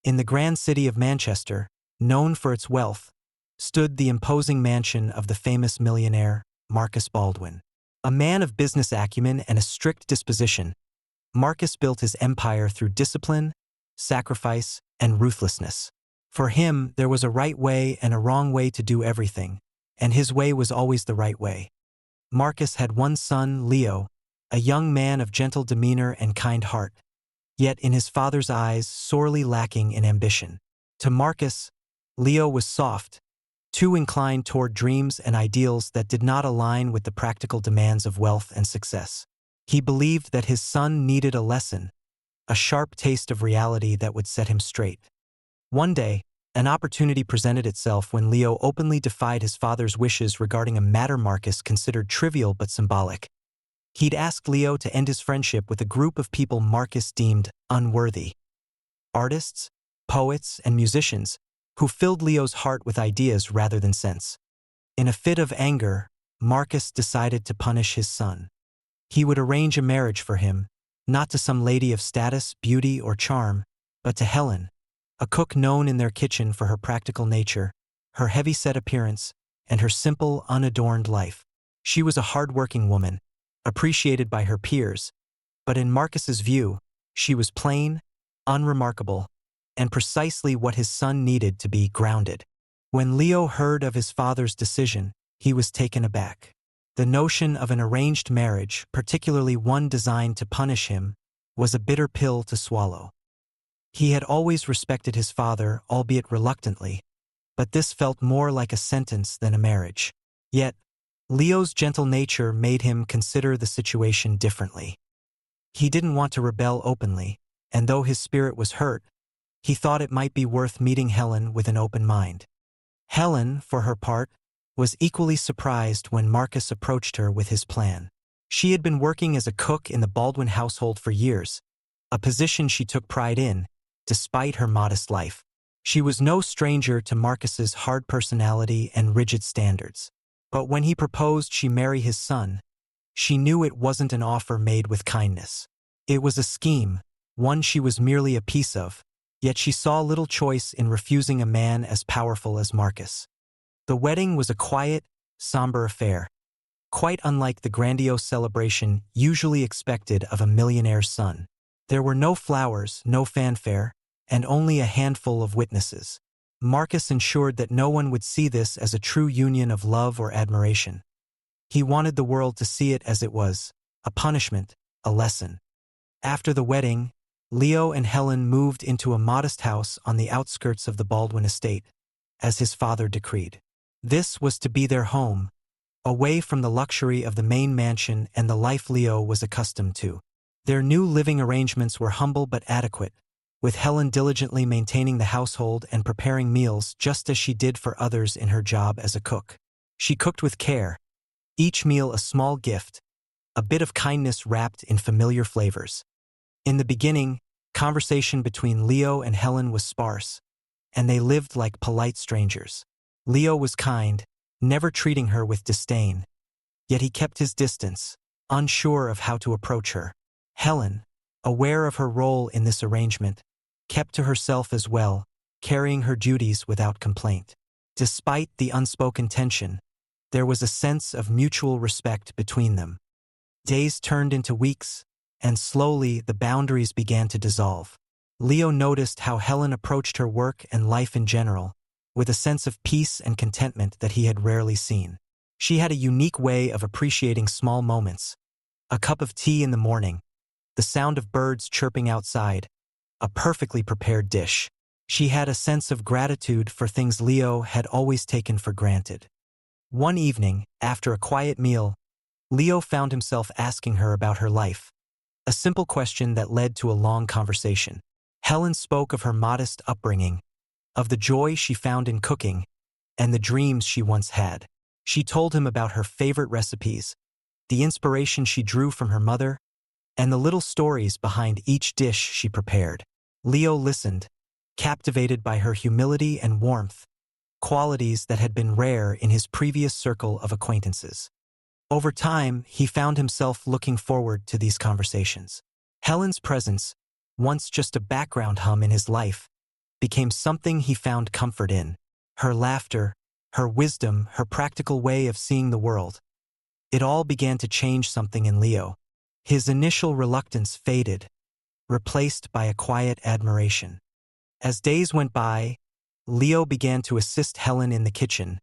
In the grand city of Manchester, known for its wealth, stood the imposing mansion of the famous millionaire, Marcus Baldwin. A man of business acumen and a strict disposition, Marcus built his empire through discipline, sacrifice, and ruthlessness. For him, there was a right way and a wrong way to do everything, and his way was always the right way. Marcus had one son, Leo, a young man of gentle demeanor and kind heart, yet in his father's eyes sorely lacking in ambition. To Marcus, Leo was soft, too inclined toward dreams and ideals that did not align with the practical demands of wealth and success. He believed that his son needed a lesson, a sharp taste of reality that would set him straight. One day, an opportunity presented itself when Leo openly defied his father's wishes regarding a matter Marcus considered trivial but symbolic. He'd asked Leo to end his friendship with a group of people Marcus deemed unworthy. Artists, poets, and musicians who filled Leo's heart with ideas rather than sense. In a fit of anger, Marcus decided to punish his son. He would arrange a marriage for him, not to some lady of status, beauty, or charm, but to Helen, a cook known in their kitchen for her practical nature, her heavy-set appearance, and her simple, unadorned life. She was a hard-working woman, appreciated by her peers, but in Marcus's view, she was plain, unremarkable, and precisely what his son needed to be grounded. When Leo heard of his father's decision, he was taken aback. The notion of an arranged marriage, particularly one designed to punish him, was a bitter pill to swallow. He had always respected his father, albeit reluctantly, but this felt more like a sentence than a marriage. Yet, Leo's gentle nature made him consider the situation differently. He didn't want to rebel openly, and though his spirit was hurt, he thought it might be worth meeting Helen with an open mind. Helen, for her part, was equally surprised when Marcus approached her with his plan. She had been working as a cook in the Baldwin household for years, a position she took pride in, despite her modest life. She was no stranger to Marcus's hard personality and rigid standards. But when he proposed she marry his son, she knew it wasn't an offer made with kindness. It was a scheme, one she was merely a piece of, yet she saw little choice in refusing a man as powerful as Marcus. The wedding was a quiet, somber affair, quite unlike the grandiose celebration usually expected of a millionaire's son. There were no flowers, no fanfare, and only a handful of witnesses. Marcus ensured that no one would see this as a true union of love or admiration. He wanted the world to see it as it was, a punishment, a lesson. After the wedding, Leo and Helen moved into a modest house on the outskirts of the Baldwin estate, as his father decreed. This was to be their home, away from the luxury of the main mansion and the life Leo was accustomed to. Their new living arrangements were humble but adequate, with Helen diligently maintaining the household and preparing meals just as she did for others in her job as a cook. She cooked with care, each meal a small gift, a bit of kindness wrapped in familiar flavors. In the beginning, conversation between Leo and Helen was sparse, and they lived like polite strangers. Leo was kind, never treating her with disdain, yet he kept his distance, unsure of how to approach her. Helen, aware of her role in this arrangement, kept to herself as well, carrying her duties without complaint. Despite the unspoken tension, there was a sense of mutual respect between them. Days turned into weeks, and slowly the boundaries began to dissolve. Leo noticed how Helen approached her work and life in general, with a sense of peace and contentment that he had rarely seen. She had a unique way of appreciating small moments: a cup of tea in the morning, the sound of birds chirping outside, a perfectly prepared dish. She had a sense of gratitude for things Leo had always taken for granted. One evening, after a quiet meal, Leo found himself asking her about her life, a simple question that led to a long conversation. Helen spoke of her modest upbringing, of the joy she found in cooking, and the dreams she once had. She told him about her favorite recipes, the inspiration she drew from her mother, and the little stories behind each dish she prepared. Leo listened, captivated by her humility and warmth, qualities that had been rare in his previous circle of acquaintances. Over time, he found himself looking forward to these conversations. Helen's presence, once just a background hum in his life, became something he found comfort in. Her laughter, her wisdom, her practical way of seeing the world. It all began to change something in Leo. His initial reluctance faded, replaced by a quiet admiration. As days went by, Leo began to assist Helen in the kitchen,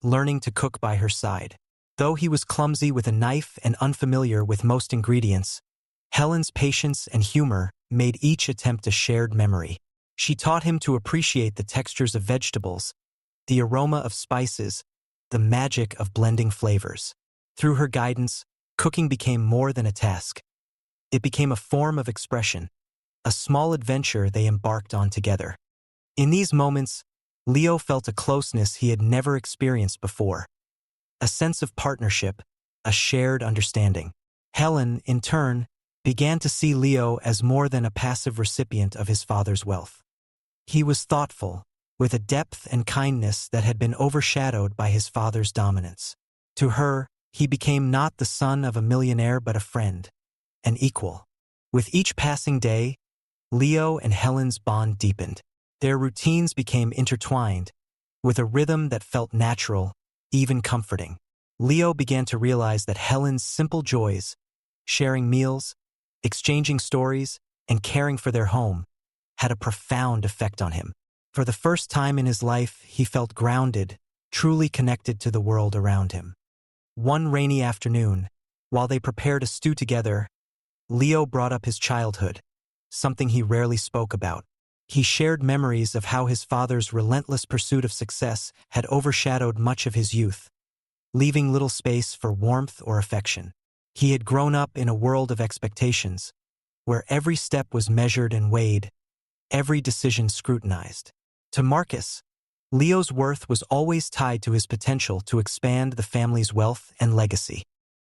learning to cook by her side. Though he was clumsy with a knife and unfamiliar with most ingredients, Helen's patience and humor made each attempt a shared memory. She taught him to appreciate the textures of vegetables, the aroma of spices, the magic of blending flavors. Through her guidance, cooking became more than a task. It became a form of expression, a small adventure they embarked on together. In these moments, Leo felt a closeness he had never experienced before. A sense of partnership, a shared understanding. Helen, in turn, began to see Leo as more than a passive recipient of his father's wealth. He was thoughtful, with a depth and kindness that had been overshadowed by his father's dominance. To her, he became not the son of a millionaire but a friend, an equal. With each passing day, Leo and Helen's bond deepened. Their routines became intertwined, with a rhythm that felt natural, even comforting. Leo began to realize that Helen's simple joys, sharing meals, exchanging stories, and caring for their home, had a profound effect on him. For the first time in his life, he felt grounded, truly connected to the world around him. One rainy afternoon, while they prepared a stew together, Leo brought up his childhood, something he rarely spoke about. He shared memories of how his father's relentless pursuit of success had overshadowed much of his youth, leaving little space for warmth or affection. He had grown up in a world of expectations, where every step was measured and weighed, every decision scrutinized. To Marcus, Leo's worth was always tied to his potential to expand the family's wealth and legacy.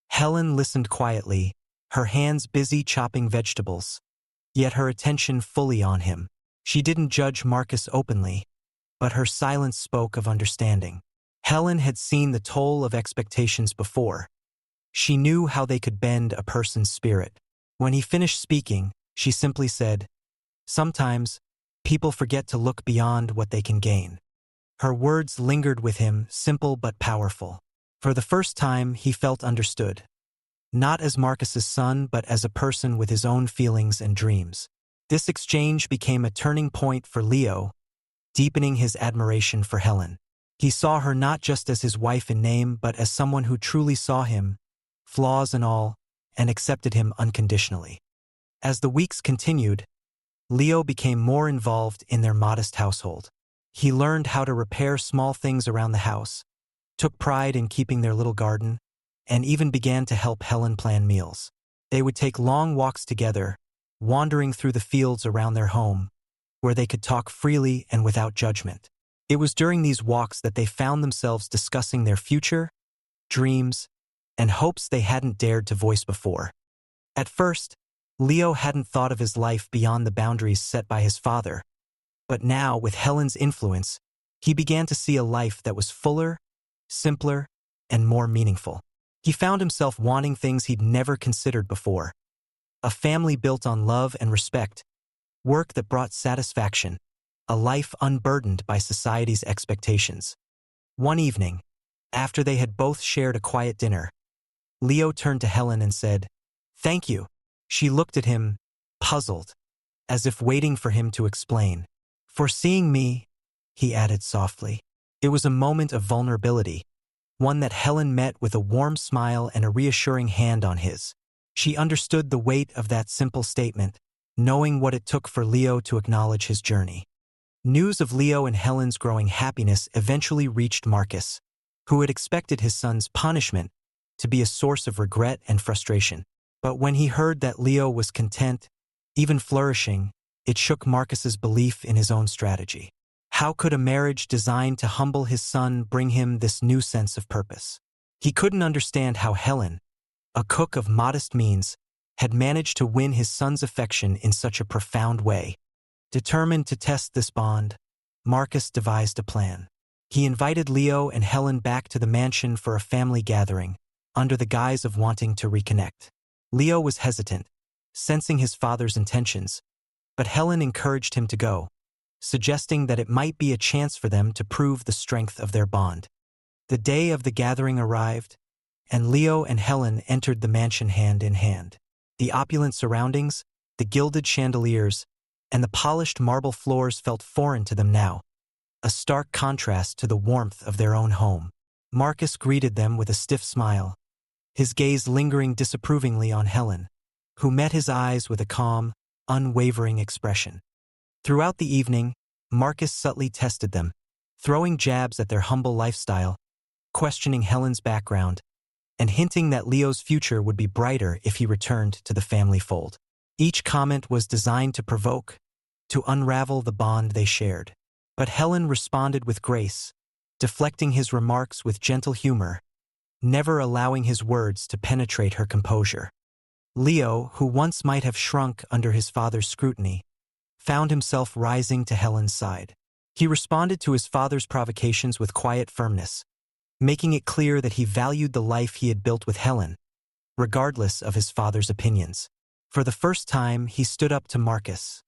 Helen listened quietly, her hands busy chopping vegetables, yet her attention fully on him. She didn't judge Marcus openly, but her silence spoke of understanding. Helen had seen the toll of expectations before. She knew how they could bend a person's spirit. When he finished speaking, she simply said, "Sometimes, people forget to look beyond what they can gain." Her words lingered with him, simple but powerful. For the first time, he felt understood. Not as Marcus's son, but as a person with his own feelings and dreams. This exchange became a turning point for Leo, deepening his admiration for Helen. He saw her not just as his wife in name, but as someone who truly saw him, flaws and all, and accepted him unconditionally. As the weeks continued, Leo became more involved in their modest household. He learned how to repair small things around the house, took pride in keeping their little garden, and even began to help Helen plan meals. They would take long walks together, wandering through the fields around their home, where they could talk freely and without judgment. It was during these walks that they found themselves discussing their future, dreams, and hopes they hadn't dared to voice before. At first, Leo hadn't thought of his life beyond the boundaries set by his father, but now, with Helen's influence, he began to see a life that was fuller, simpler, and more meaningful. He found himself wanting things he'd never considered before. A family built on love and respect, work that brought satisfaction, a life unburdened by society's expectations. One evening, after they had both shared a quiet dinner, Leo turned to Helen and said, "Thank you." She looked at him, puzzled, as if waiting for him to explain. "For seeing me," he added softly. It was a moment of vulnerability, one that Helen met with a warm smile and a reassuring hand on his. She understood the weight of that simple statement, knowing what it took for Leo to acknowledge his journey. News of Leo and Helen's growing happiness eventually reached Marcus, who had expected his son's punishment to be a source of regret and frustration. But when he heard that Leo was content, even flourishing, it shook Marcus's belief in his own strategy. How could a marriage designed to humble his son bring him this new sense of purpose? He couldn't understand how Helen, a cook of modest means, had managed to win his son's affection in such a profound way. Determined to test this bond, Marcus devised a plan. He invited Leo and Helen back to the mansion for a family gathering, under the guise of wanting to reconnect. Leo was hesitant, sensing his father's intentions, but Helen encouraged him to go, suggesting that it might be a chance for them to prove the strength of their bond. The day of the gathering arrived, and Leo and Helen entered the mansion hand in hand. The opulent surroundings, the gilded chandeliers, and the polished marble floors felt foreign to them now, a stark contrast to the warmth of their own home. Marcus greeted them with a stiff smile, his gaze lingering disapprovingly on Helen, who met his eyes with a calm, unwavering expression. Throughout the evening, Marcus subtly tested them, throwing jabs at their humble lifestyle, questioning Helen's background, and hinting that Leo's future would be brighter if he returned to the family fold. Each comment was designed to provoke, to unravel the bond they shared. But Helen responded with grace, deflecting his remarks with gentle humor, never allowing his words to penetrate her composure. Leo, who once might have shrunk under his father's scrutiny, found himself rising to Helen's side. He responded to his father's provocations with quiet firmness, making it clear that he valued the life he had built with Helen, regardless of his father's opinions. For the first time, he stood up to Marcus,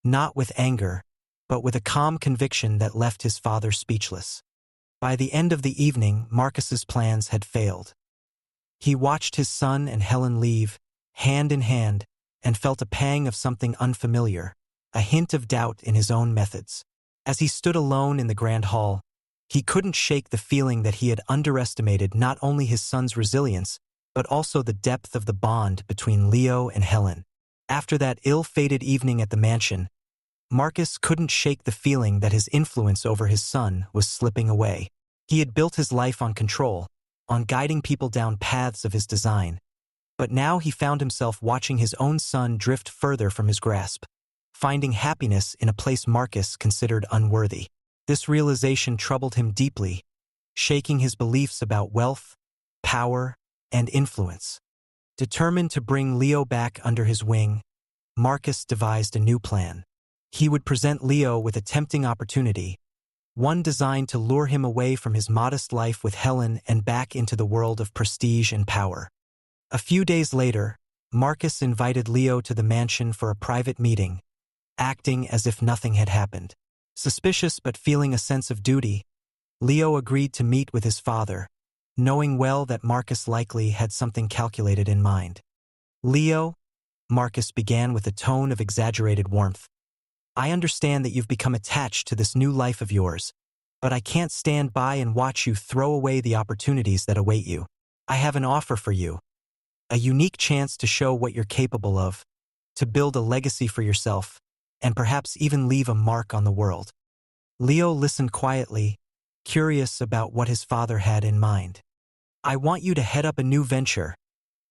not with anger, but with a calm conviction that left his father speechless. By the end of the evening, Marcus's plans had failed. He watched his son and Helen leave, hand in hand, and felt a pang of something unfamiliar, a hint of doubt in his own methods. As he stood alone in the grand hall, he couldn't shake the feeling that he had underestimated not only his son's resilience, but also the depth of the bond between Leo and Helen. After that ill-fated evening at the mansion, Marcus couldn't shake the feeling that his influence over his son was slipping away. He had built his life on control, on guiding people down paths of his design, but now he found himself watching his own son drift further from his grasp, finding happiness in a place Marcus considered unworthy. This realization troubled him deeply, shaking his beliefs about wealth, power, and influence. Determined to bring Leo back under his wing, Marcus devised a new plan. He would present Leo with a tempting opportunity, one designed to lure him away from his modest life with Helen and back into the world of prestige and power. A few days later, Marcus invited Leo to the mansion for a private meeting, acting as if nothing had happened. Suspicious but feeling a sense of duty, Leo agreed to meet with his father, knowing well that Marcus likely had something calculated in mind. "Leo," Marcus began with a tone of exaggerated warmth, "I understand that you've become attached to this new life of yours, but I can't stand by and watch you throw away the opportunities that await you. I have an offer for you, a unique chance to show what you're capable of, to build a legacy for yourself, and perhaps even leave a mark on the world." Leo listened quietly, curious about what his father had in mind. "I want you to head up a new venture,"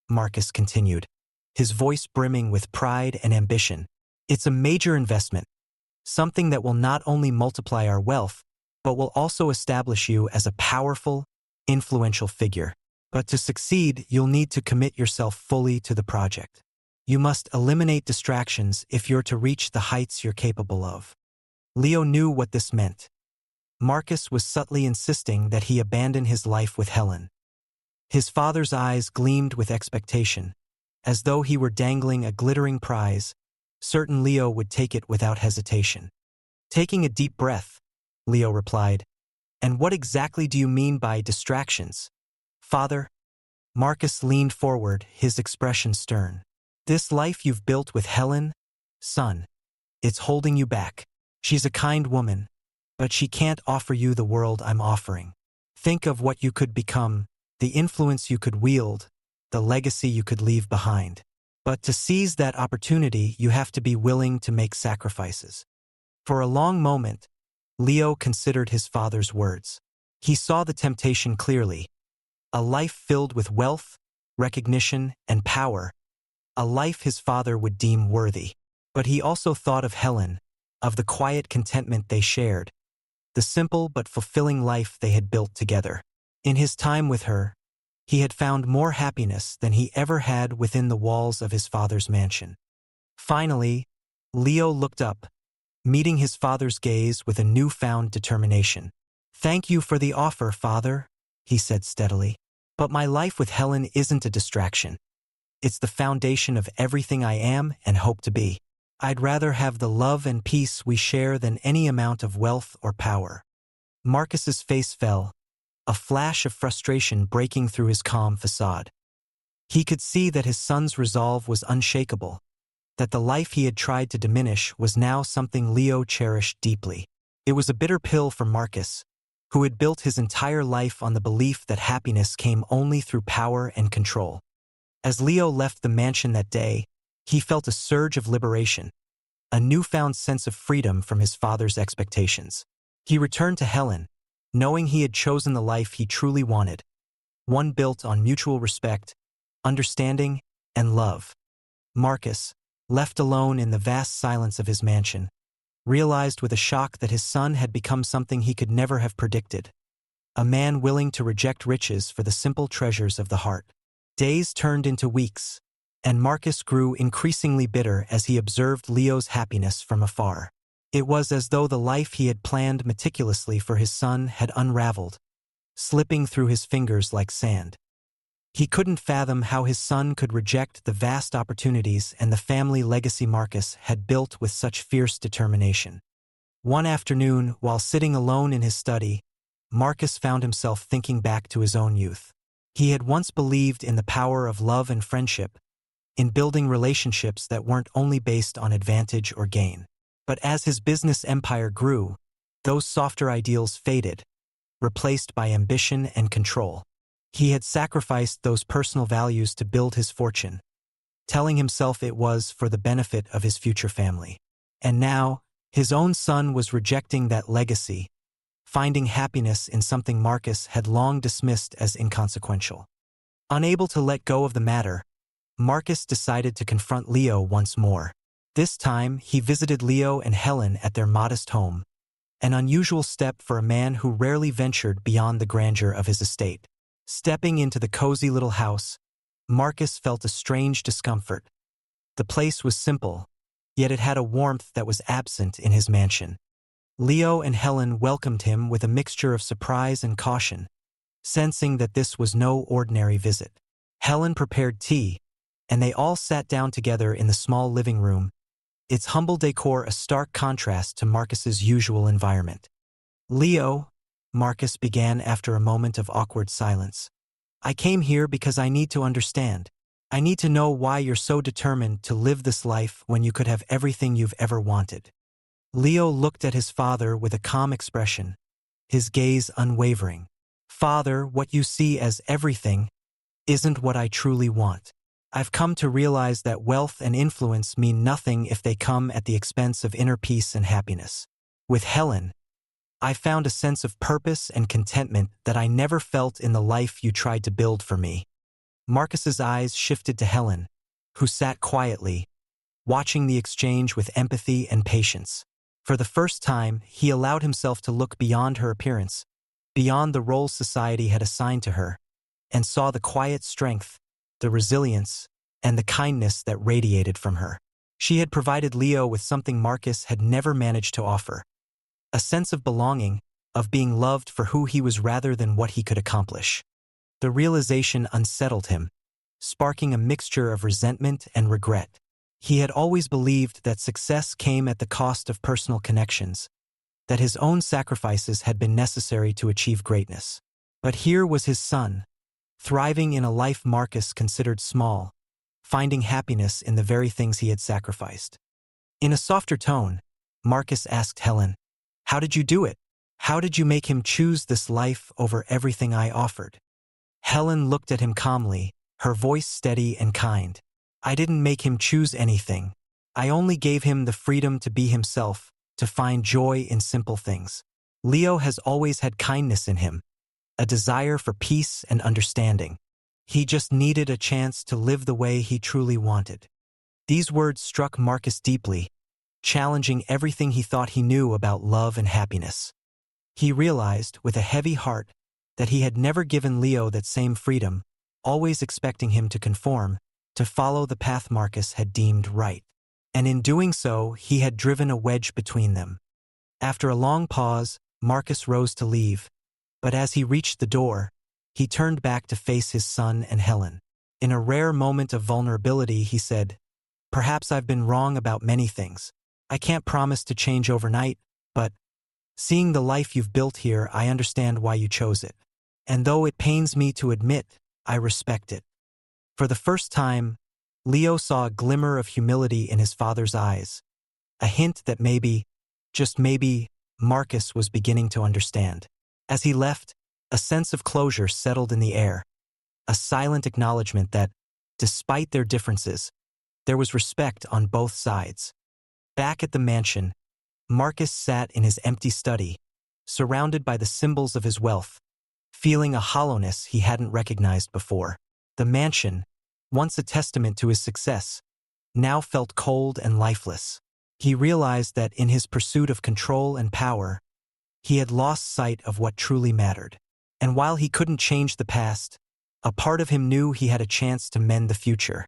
Marcus continued, his voice brimming with pride and ambition. "It's a major investment, something that will not only multiply our wealth, but will also establish you as a powerful, influential figure. But to succeed, you'll need to commit yourself fully to the project. You must eliminate distractions if you're to reach the heights you're capable of." Leo knew what this meant. Marcus was subtly insisting that he abandon his life with Helen. His father's eyes gleamed with expectation, as though he were dangling a glittering prize, certain Leo would take it without hesitation. Taking a deep breath, Leo replied, "And what exactly do you mean by distractions, Father?" Marcus leaned forward, his expression stern. "This life you've built with Helen, son, it's holding you back. She's a kind woman, but she can't offer you the world I'm offering. Think of what you could become, the influence you could wield, the legacy you could leave behind. But to seize that opportunity, you have to be willing to make sacrifices." For a long moment, Leo considered his father's words. He saw the temptation clearly. A life filled with wealth, recognition, and power, a life his father would deem worthy. But he also thought of Helen, of the quiet contentment they shared, the simple but fulfilling life they had built together. In his time with her, he had found more happiness than he ever had within the walls of his father's mansion. Finally, Leo looked up, meeting his father's gaze with a newfound determination. "Thank you for the offer, Father," he said steadily. "But my life with Helen isn't a distraction. It's the foundation of everything I am and hope to be." I'd rather have the love and peace we share than any amount of wealth or power." Marcus's face fell, a flash of frustration breaking through his calm facade. He could see that his son's resolve was unshakable, that the life he had tried to diminish was now something Leo cherished deeply. It was a bitter pill for Marcus, who had built his entire life on the belief that happiness came only through power and control. As Leo left the mansion that day, he felt a surge of liberation, a newfound sense of freedom from his father's expectations. He returned to Helen, knowing he had chosen the life he truly wanted, one built on mutual respect, understanding, and love. Marcus, left alone in the vast silence of his mansion, realized with a shock that his son had become something he could never have predicted, a man willing to reject riches for the simple treasures of the heart. Days turned into weeks, and Marcus grew increasingly bitter as he observed Leo's happiness from afar. It was as though the life he had planned meticulously for his son had unraveled, slipping through his fingers like sand. He couldn't fathom how his son could reject the vast opportunities and the family legacy Marcus had built with such fierce determination. One afternoon, while sitting alone in his study, Marcus found himself thinking back to his own youth. He had once believed in the power of love and friendship, in building relationships that weren't only based on advantage or gain. But as his business empire grew, those softer ideals faded, replaced by ambition and control. He had sacrificed those personal values to build his fortune, telling himself it was for the benefit of his future family. And now, his own son was rejecting that legacy, finding happiness in something Marcus had long dismissed as inconsequential. Unable to let go of the matter, Marcus decided to confront Leo once more. This time, he visited Leo and Helen at their modest home, an unusual step for a man who rarely ventured beyond the grandeur of his estate. Stepping into the cozy little house, Marcus felt a strange discomfort. The place was simple, yet it had a warmth that was absent in his mansion. Leo and Helen welcomed him with a mixture of surprise and caution, sensing that this was no ordinary visit. Helen prepared tea, and they all sat down together in the small living room, its humble decor a stark contrast to Marcus's usual environment. "Leo," Marcus began after a moment of awkward silence, "I came here because I need to understand. I need to know why you're so determined to live this life when you could have everything you've ever wanted." Leo looked at his father with a calm expression, his gaze unwavering. "Father, what you see as everything isn't what I truly want. I've come to realize that wealth and influence mean nothing if they come at the expense of inner peace and happiness. With Helen, I found a sense of purpose and contentment that I never felt in the life you tried to build for me." Marcus's eyes shifted to Helen, who sat quietly, watching the exchange with empathy and patience. For the first time, he allowed himself to look beyond her appearance, beyond the roles society had assigned to her, and saw the quiet strength, the resilience, and the kindness that radiated from her. She had provided Leo with something Marcus had never managed to offer, a sense of belonging, of being loved for who he was rather than what he could accomplish. The realization unsettled him, sparking a mixture of resentment and regret. He had always believed that success came at the cost of personal connections, that his own sacrifices had been necessary to achieve greatness. But here was his son, thriving in a life Marcus considered small, finding happiness in the very things he had sacrificed. In a softer tone, Marcus asked Helen, "How did you do it? How did you make him choose this life over everything I offered?" Helen looked at him calmly, her voice steady and kind. "I didn't make him choose anything. I only gave him the freedom to be himself, to find joy in simple things. Leo has always had kindness in him, a desire for peace and understanding. He just needed a chance to live the way he truly wanted." These words struck Marcus deeply, challenging everything he thought he knew about love and happiness. He realized, with a heavy heart, that he had never given Leo that same freedom, always expecting him to conform, to follow the path Marcus had deemed right. And in doing so, he had driven a wedge between them. After a long pause, Marcus rose to leave, but as he reached the door, he turned back to face his son and Helen. In a rare moment of vulnerability, he said, Perhaps I've been wrong about many things. I can't promise to change overnight, but seeing the life you've built here, I understand why you chose it. And though it pains me to admit, I respect it." For the first time, Leo saw a glimmer of humility in his father's eyes, a hint that maybe, just maybe, Marcus was beginning to understand. As he left, a sense of closure settled in the air, a silent acknowledgement that, despite their differences, there was respect on both sides. Back at the mansion, Marcus sat in his empty study, surrounded by the symbols of his wealth, feeling a hollowness he hadn't recognized before. The mansion, once a testament to his success, now felt cold and lifeless. He realized that in his pursuit of control and power, he had lost sight of what truly mattered. And while he couldn't change the past, a part of him knew he had a chance to mend the future,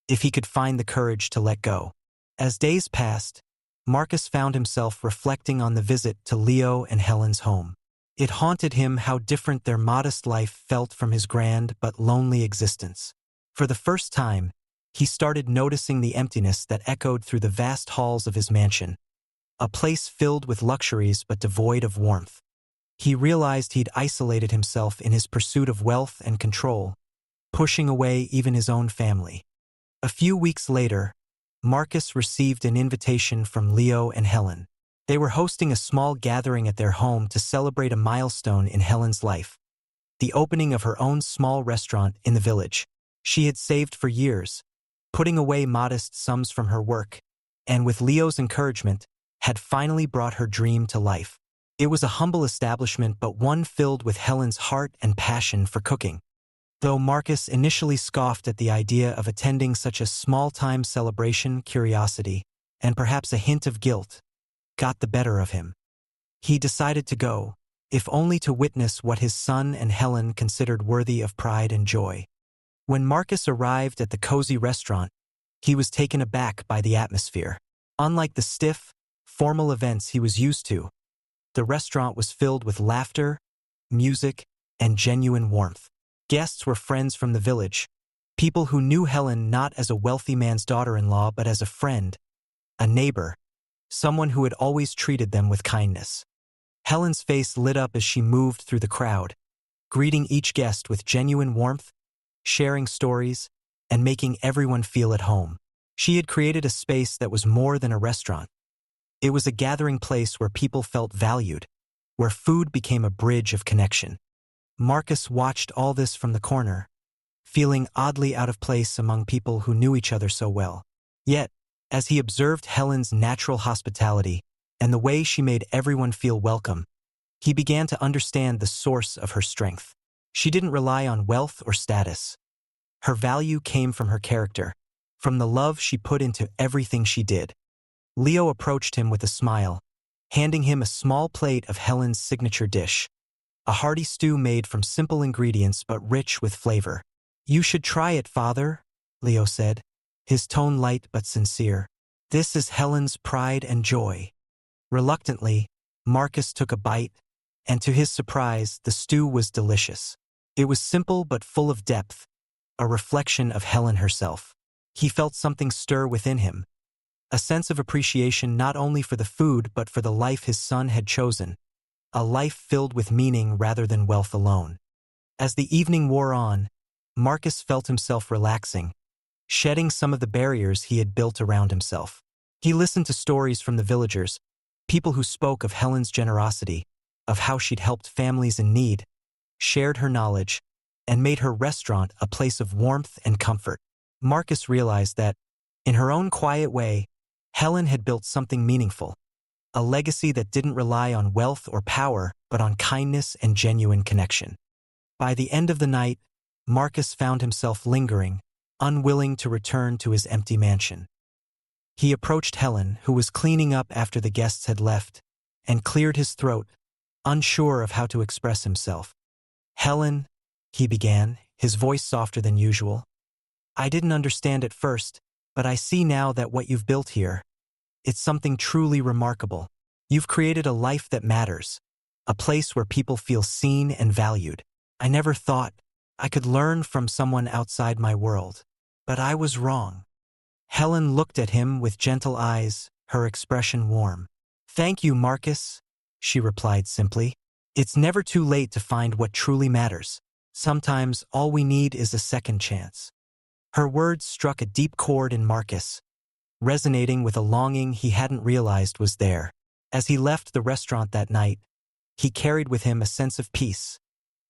if he could find the courage to let go. As days passed, Marcus found himself reflecting on the visit to Leo and Helen's home. It haunted him how different their modest life felt from his grand but lonely existence. For the first time, he started noticing the emptiness that echoed through the vast halls of his mansion, a place filled with luxuries but devoid of warmth. He realized he'd isolated himself in his pursuit of wealth and control, pushing away even his own family. A few weeks later, Marcus received an invitation from Leo and Helen. They were hosting a small gathering at their home to celebrate a milestone in Helen's life, the opening of her own small restaurant in the village. She had saved for years, putting away modest sums from her work, and with Leo's encouragement, had finally brought her dream to life. It was a humble establishment, but one filled with Helen's heart and passion for cooking. Though Marcus initially scoffed at the idea of attending such a small-time celebration, curiosity, and perhaps a hint of guilt, got the better of him. He decided to go, if only to witness what his son and Helen considered worthy of pride and joy. When Marcus arrived at the cozy restaurant, he was taken aback by the atmosphere. Unlike the stiff, formal events he was used to, the restaurant was filled with laughter, music, and genuine warmth. Guests were friends from the village, people who knew Helen not as a wealthy man's daughter-in-law but as a friend, a neighbor, someone who had always treated them with kindness. Helen's face lit up as she moved through the crowd, greeting each guest with genuine warmth, sharing stories, and making everyone feel at home. She had created a space that was more than a restaurant. It was a gathering place where people felt valued, where food became a bridge of connection. Marcus watched all this from the corner, feeling oddly out of place among people who knew each other so well. Yet, as he observed Helen's natural hospitality and the way she made everyone feel welcome, he began to understand the source of her strength. She didn't rely on wealth or status. Her value came from her character, from the love she put into everything she did. Leo approached him with a smile, handing him a small plate of Helen's signature dish, a hearty stew made from simple ingredients but rich with flavor. "You should try it, father," Leo said, his tone light but sincere. "This is Helen's pride and joy." Reluctantly, Marcus took a bite, and to his surprise, the stew was delicious. It was simple but full of depth, a reflection of Helen herself. He felt something stir within him, a sense of appreciation not only for the food but for the life his son had chosen, a life filled with meaning rather than wealth alone. As the evening wore on, Marcus felt himself relaxing, shedding some of the barriers he had built around himself. He listened to stories from the villagers, people who spoke of Helen's generosity, of how she'd helped families in need, shared her knowledge, and made her restaurant a place of warmth and comfort. Marcus realized that, in her own quiet way, Helen had built something meaningful, a legacy that didn't rely on wealth or power but on kindness and genuine connection. By the end of the night, Marcus found himself lingering, unwilling to return to his empty mansion. He approached Helen, who was cleaning up after the guests had left, and cleared his throat, unsure of how to express himself. "Helen," he began, his voice softer than usual, "I didn't understand at first, but I see now that what you've built here, it's something truly remarkable. You've created a life that matters, a place where people feel seen and valued. I never thought I could learn from someone outside my world, but I was wrong." Helen looked at him with gentle eyes, her expression warm. "Thank you, Marcus," she replied simply. "It's never too late to find what truly matters. Sometimes all we need is a second chance." Her words struck a deep chord in Marcus, resonating with a longing he hadn't realized was there. As he left the restaurant that night, he carried with him a sense of peace,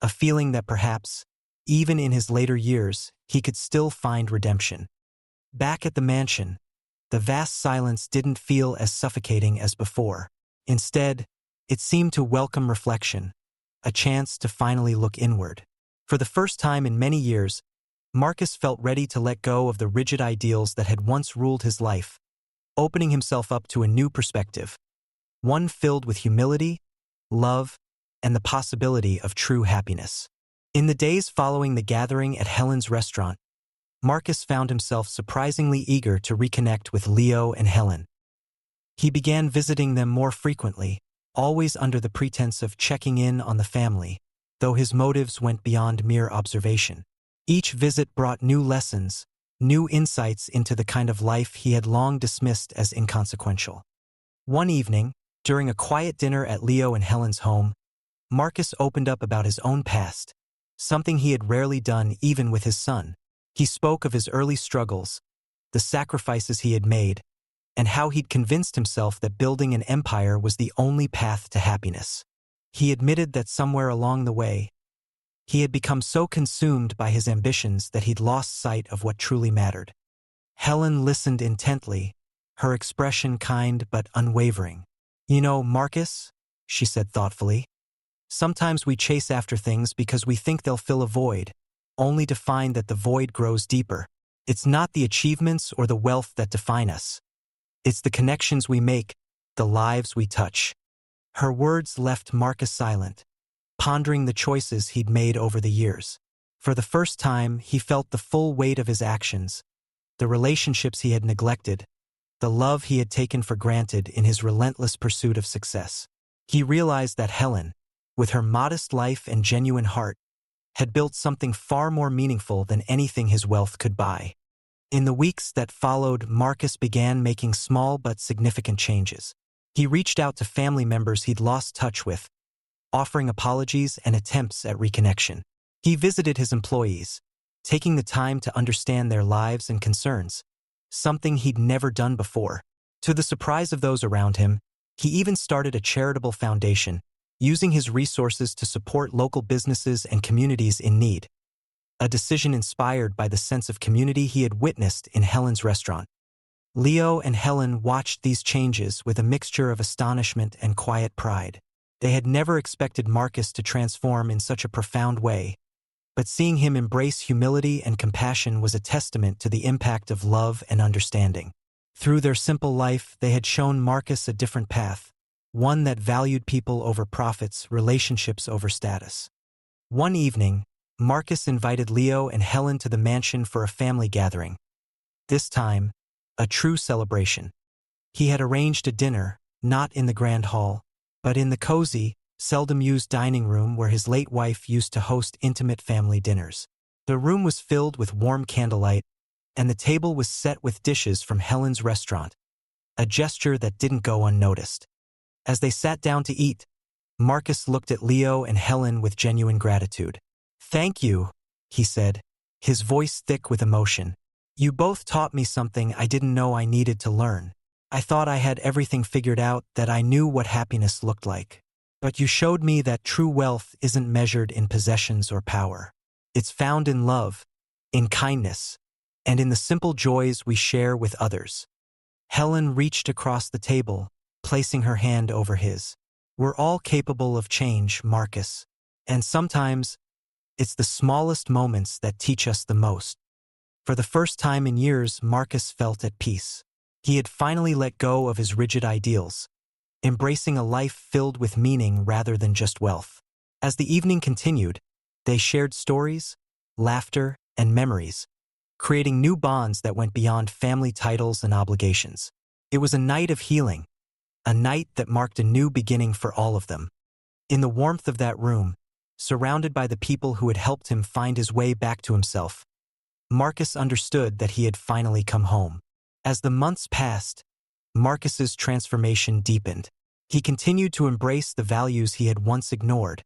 a feeling that perhaps, even in his later years, he could still find redemption. Back at the mansion, the vast silence didn't feel as suffocating as before. Instead, it seemed to welcome reflection, a chance to finally look inward. For the first time in many years, Marcus felt ready to let go of the rigid ideals that had once ruled his life, opening himself up to a new perspective, one filled with humility, love, and the possibility of true happiness. In the days following the gathering at Helen's restaurant, Marcus found himself surprisingly eager to reconnect with Leo and Helen. He began visiting them more frequently, always under the pretense of checking in on the family, though his motives went beyond mere observation. Each visit brought new lessons, new insights into the kind of life he had long dismissed as inconsequential. One evening, during a quiet dinner at Leo and Helen's home, Marcus opened up about his own past, something he had rarely done even with his son. He spoke of his early struggles, the sacrifices he had made, and how he'd convinced himself that building an empire was the only path to happiness. He admitted that somewhere along the way, he had become so consumed by his ambitions that he'd lost sight of what truly mattered. Helen listened intently, her expression kind but unwavering. "You know, Marcus," she said thoughtfully, "sometimes we chase after things because we think they'll fill a void, only to find that the void grows deeper. It's not the achievements or the wealth that define us. It's the connections we make, the lives we touch." Her words left Marcus silent, pondering the choices he'd made over the years. For the first time, he felt the full weight of his actions, the relationships he had neglected, the love he had taken for granted in his relentless pursuit of success. He realized that Helen, with her modest life and genuine heart, had built something far more meaningful than anything his wealth could buy. In the weeks that followed, Marcus began making small but significant changes. He reached out to family members he'd lost touch with, offering apologies and attempts at reconnection. He visited his employees, taking the time to understand their lives and concerns, something he'd never done before. To the surprise of those around him, he even started a charitable foundation, using his resources to support local businesses and communities in need, a decision inspired by the sense of community he had witnessed in Helen's restaurant. Leo and Helen watched these changes with a mixture of astonishment and quiet pride. They had never expected Marcus to transform in such a profound way, but seeing him embrace humility and compassion was a testament to the impact of love and understanding. Through their simple life, they had shown Marcus a different path, one that valued people over profits, relationships over status. One evening, Marcus invited Leo and Helen to the mansion for a family gathering. This time, a true celebration. He had arranged a dinner, not in the grand hall, but in the cozy, seldom-used dining room where his late wife used to host intimate family dinners. The room was filled with warm candlelight, and the table was set with dishes from Helen's restaurant, a gesture that didn't go unnoticed. As they sat down to eat, Marcus looked at Leo and Helen with genuine gratitude. "Thank you," he said, his voice thick with emotion. "You both taught me something I didn't know I needed to learn. I thought I had everything figured out, that I knew what happiness looked like. But you showed me that true wealth isn't measured in possessions or power. It's found in love, in kindness, and in the simple joys we share with others." Helen reached across the table, placing her hand over his. "We're all capable of change, Marcus, and sometimes it's the smallest moments that teach us the most." For the first time in years, Marcus felt at peace. He had finally let go of his rigid ideals, embracing a life filled with meaning rather than just wealth. As the evening continued, they shared stories, laughter, and memories, creating new bonds that went beyond family titles and obligations. It was a night of healing, a night that marked a new beginning for all of them. In the warmth of that room, surrounded by the people who had helped him find his way back to himself, Marcus understood that he had finally come home. As the months passed, Marcus's transformation deepened. He continued to embrace the values he had once ignored,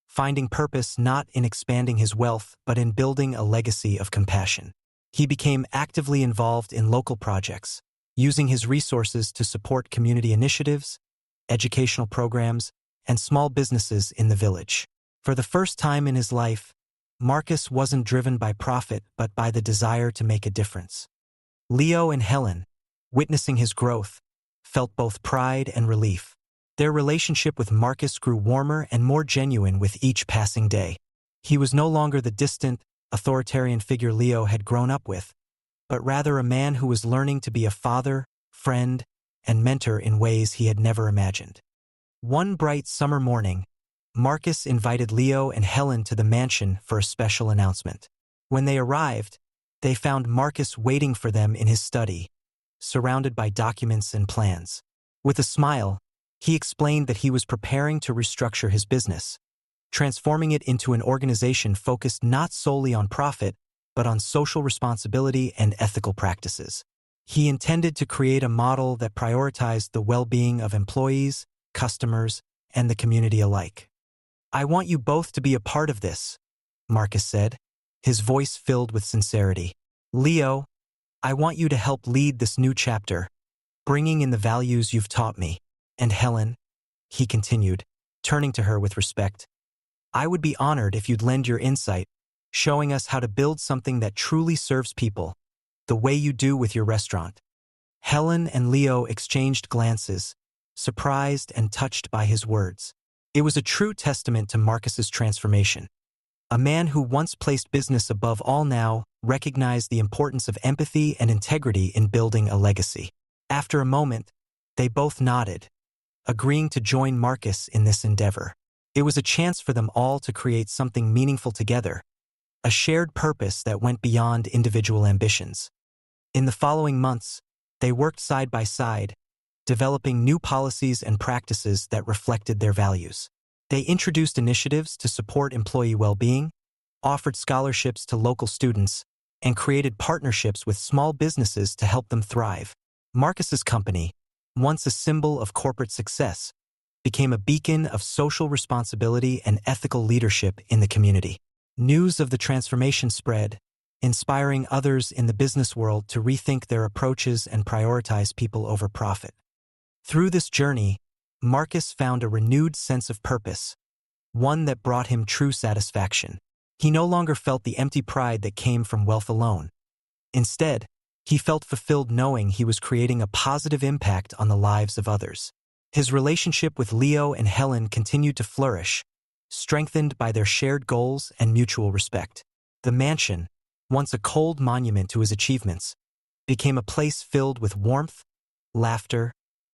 finding purpose not in expanding his wealth but in building a legacy of compassion. He became actively involved in local projects, using his resources to support community initiatives, educational programs, and small businesses in the village. For the first time in his life, Marcus wasn't driven by profit but by the desire to make a difference. Leo and Helen, witnessing his growth, felt both pride and relief. Their relationship with Marcus grew warmer and more genuine with each passing day. He was no longer the distant, authoritarian figure Leo had grown up with, but rather a man who was learning to be a father, friend, and mentor in ways he had never imagined. One bright summer morning, Marcus invited Leo and Helen to the mansion for a special announcement. When they arrived, they found Marcus waiting for them in his study, surrounded by documents and plans. With a smile, he explained that he was preparing to restructure his business, transforming it into an organization focused not solely on profit, but on social responsibility and ethical practices. He intended to create a model that prioritized the well-being of employees, customers, and the community alike. "I want you both to be a part of this," Marcus said, his voice filled with sincerity. "Leo, I want you to help lead this new chapter, bringing in the values you've taught me. And Helen," he continued, turning to her with respect, "I would be honored if you'd lend your insight, showing us how to build something that truly serves people, the way you do with your restaurant." Helen and Leo exchanged glances, surprised and touched by his words. It was a true testament to Marcus's transformation. A man who once placed business above all now recognized the importance of empathy and integrity in building a legacy. After a moment, they both nodded, agreeing to join Marcus in this endeavor. It was a chance for them all to create something meaningful together, a shared purpose that went beyond individual ambitions. In the following months, they worked side by side, developing new policies and practices that reflected their values. They introduced initiatives to support employee well-being, offered scholarships to local students, and created partnerships with small businesses to help them thrive. Marcus's company, once a symbol of corporate success, became a beacon of social responsibility and ethical leadership in the community. News of the transformation spread, inspiring others in the business world to rethink their approaches and prioritize people over profit. Through this journey, Marcus found a renewed sense of purpose, one that brought him true satisfaction. He no longer felt the empty pride that came from wealth alone. Instead, he felt fulfilled knowing he was creating a positive impact on the lives of others. His relationship with Leo and Helen continued to flourish, strengthened by their shared goals and mutual respect. The mansion, once a cold monument to his achievements, became a place filled with warmth, laughter,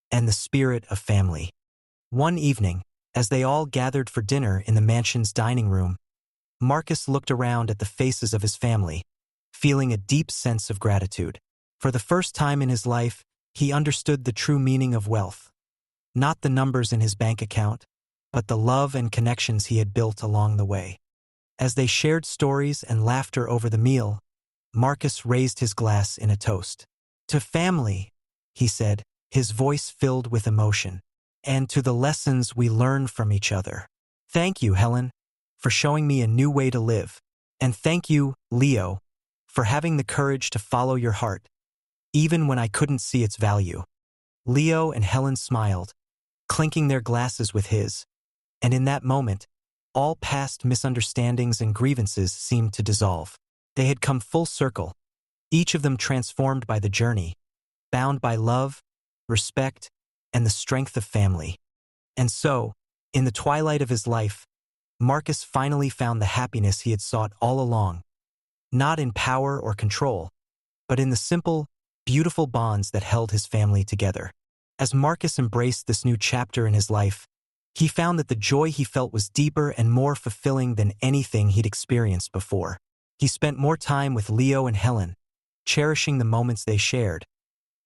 and the spirit of family. One evening, as they all gathered for dinner in the mansion's dining room, Marcus looked around at the faces of his family, feeling a deep sense of gratitude. For the first time in his life, he understood the true meaning of wealth. Not the numbers in his bank account, but the love and connections he had built along the way. As they shared stories and laughter over the meal, Marcus raised his glass in a toast. "To family," he said, his voice filled with emotion, "and to the lessons we learn from each other. Thank you, Helen, for showing me a new way to live. And thank you, Leo, for having the courage to follow your heart, even when I couldn't see its value." Leo and Helen smiled, clinking their glasses with his, and in that moment, all past misunderstandings and grievances seemed to dissolve. They had come full circle, each of them transformed by the journey, bound by love, respect, and the strength of family. And so, in the twilight of his life, Marcus finally found the happiness he had sought all along, not in power or control, but in the simple, beautiful bonds that held his family together. As Marcus embraced this new chapter in his life, he found that the joy he felt was deeper and more fulfilling than anything he'd experienced before. He spent more time with Leo and Helen, cherishing the moments they shared,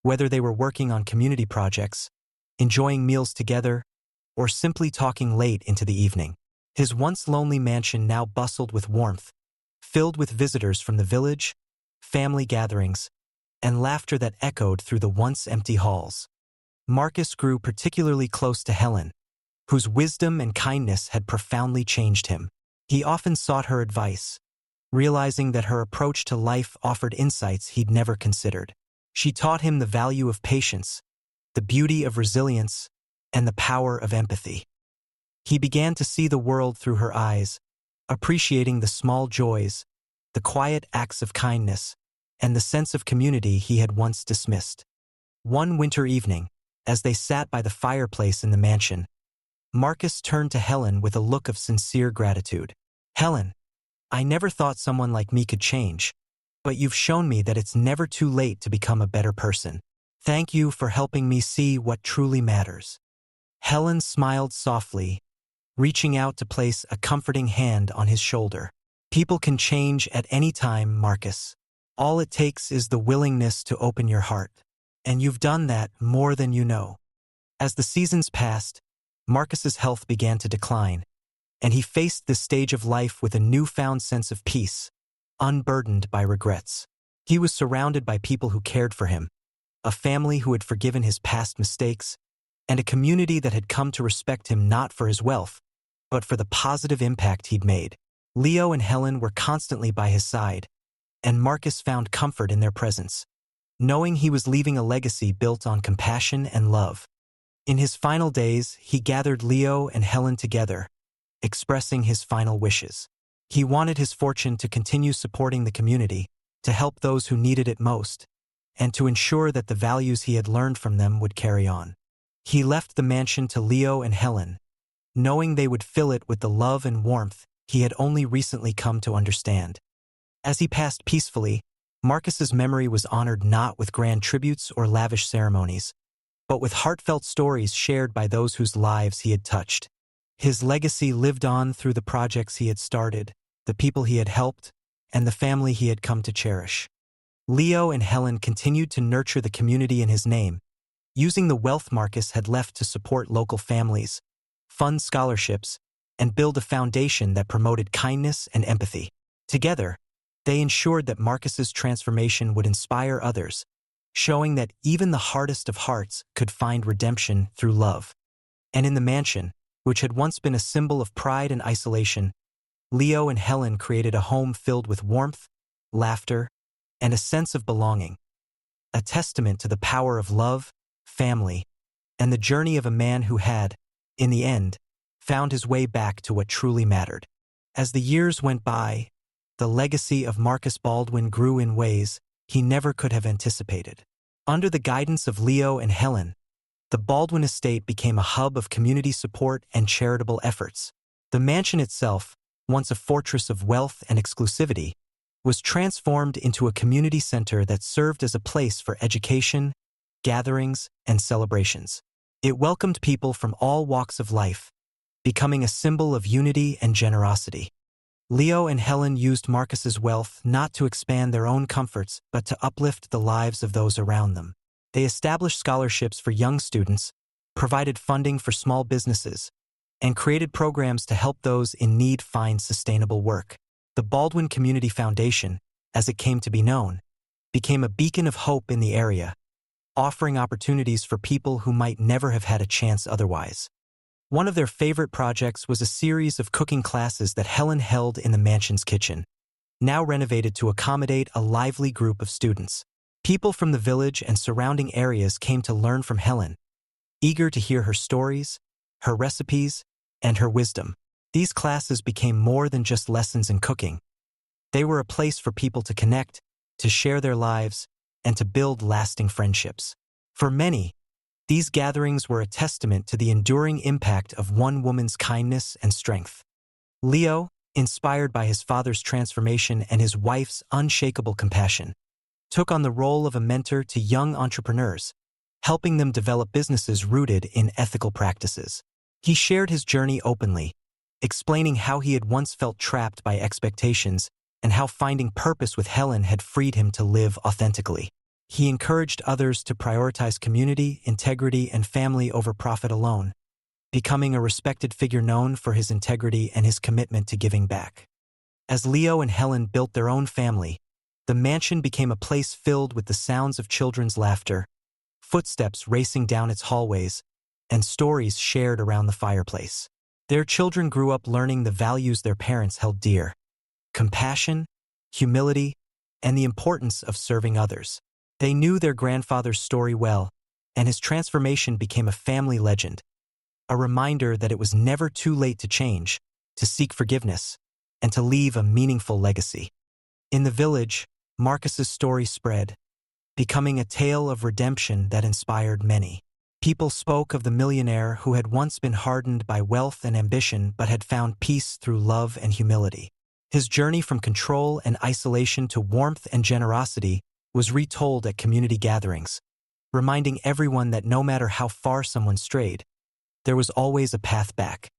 whether they were working on community projects, enjoying meals together, or simply talking late into the evening. His once lonely mansion now bustled with warmth, filled with visitors from the village, family gatherings, and laughter that echoed through the once empty halls. Marcus grew particularly close to Helen, whose wisdom and kindness had profoundly changed him. He often sought her advice, realizing that her approach to life offered insights he'd never considered. She taught him the value of patience, the beauty of resilience, and the power of empathy. He began to see the world through her eyes, appreciating the small joys, the quiet acts of kindness, and the sense of community he had once dismissed. One winter evening, as they sat by the fireplace in the mansion, Marcus turned to Helen with a look of sincere gratitude. "Helen, I never thought someone like me could change, but you've shown me that it's never too late to become a better person. Thank you for helping me see what truly matters." Helen smiled softly, reaching out to place a comforting hand on his shoulder. "People can change at any time, Marcus. All it takes is the willingness to open your heart. And you've done that more than you know." As the seasons passed, Marcus's health began to decline, and he faced this stage of life with a newfound sense of peace, unburdened by regrets. He was surrounded by people who cared for him, a family who had forgiven his past mistakes, and a community that had come to respect him not for his wealth, but for the positive impact he'd made. Leo and Helen were constantly by his side, and Marcus found comfort in their presence, knowing he was leaving a legacy built on compassion and love. In his final days, he gathered Leo and Helen together, expressing his final wishes. He wanted his fortune to continue supporting the community, to help those who needed it most, and to ensure that the values he had learned from them would carry on. He left the mansion to Leo and Helen, knowing they would fill it with the love and warmth he had only recently come to understand. As he passed peacefully, Marcus's memory was honored not with grand tributes or lavish ceremonies, but with heartfelt stories shared by those whose lives he had touched. His legacy lived on through the projects he had started, the people he had helped, and the family he had come to cherish. Leo and Helen continued to nurture the community in his name, using the wealth Marcus had left to support local families, fund scholarships, and build a foundation that promoted kindness and empathy. Together, they ensured that Marcus's transformation would inspire others, showing that even the hardest of hearts could find redemption through love. And in the mansion, which had once been a symbol of pride and isolation, Leo and Helen created a home filled with warmth, laughter, and a sense of belonging, a testament to the power of love, family, and the journey of a man who had, in the end, found his way back to what truly mattered. As the years went by, the legacy of Marcus Baldwin grew in ways he never could have anticipated. Under the guidance of Leo and Helen, the Baldwin estate became a hub of community support and charitable efforts. The mansion itself, once a fortress of wealth and exclusivity, was transformed into a community center that served as a place for education, gatherings, and celebrations. It welcomed people from all walks of life, becoming a symbol of unity and generosity. Leo and Helen used Marcus's wealth not to expand their own comforts, but to uplift the lives of those around them. They established scholarships for young students, provided funding for small businesses, and created programs to help those in need find sustainable work. The Baldwin Community Foundation, as it came to be known, became a beacon of hope in the area, offering opportunities for people who might never have had a chance otherwise. One of their favorite projects was a series of cooking classes that Helen held in the mansion's kitchen, now renovated to accommodate a lively group of students. People from the village and surrounding areas came to learn from Helen, eager to hear her stories, her recipes, and her wisdom. These classes became more than just lessons in cooking. They were a place for people to connect, to share their lives, and to build lasting friendships. For many, these gatherings were a testament to the enduring impact of one woman's kindness and strength. Leo, inspired by his father's transformation and his wife's unshakable compassion, took on the role of a mentor to young entrepreneurs, helping them develop businesses rooted in ethical practices. He shared his journey openly, explaining how he had once felt trapped by expectations and how finding purpose with Helen had freed him to live authentically. He encouraged others to prioritize community, integrity, and family over profit alone, becoming a respected figure known for his integrity and his commitment to giving back. As Leo and Helen built their own family, The mansion became a place filled with the sounds of children's laughter, footsteps racing down its hallways, and stories shared around the fireplace. Their children grew up learning the values their parents held dear: compassion, humility, and the importance of serving others. They knew their grandfather's story well, and his transformation became a family legend, a reminder that it was never too late to change, to seek forgiveness, and to leave a meaningful legacy. In the village, Marcus's story spread, becoming a tale of redemption that inspired many. People spoke of the millionaire who had once been hardened by wealth and ambition but had found peace through love and humility. His journey from control and isolation to warmth and generosity was retold at community gatherings, reminding everyone that no matter how far someone strayed, there was always a path back.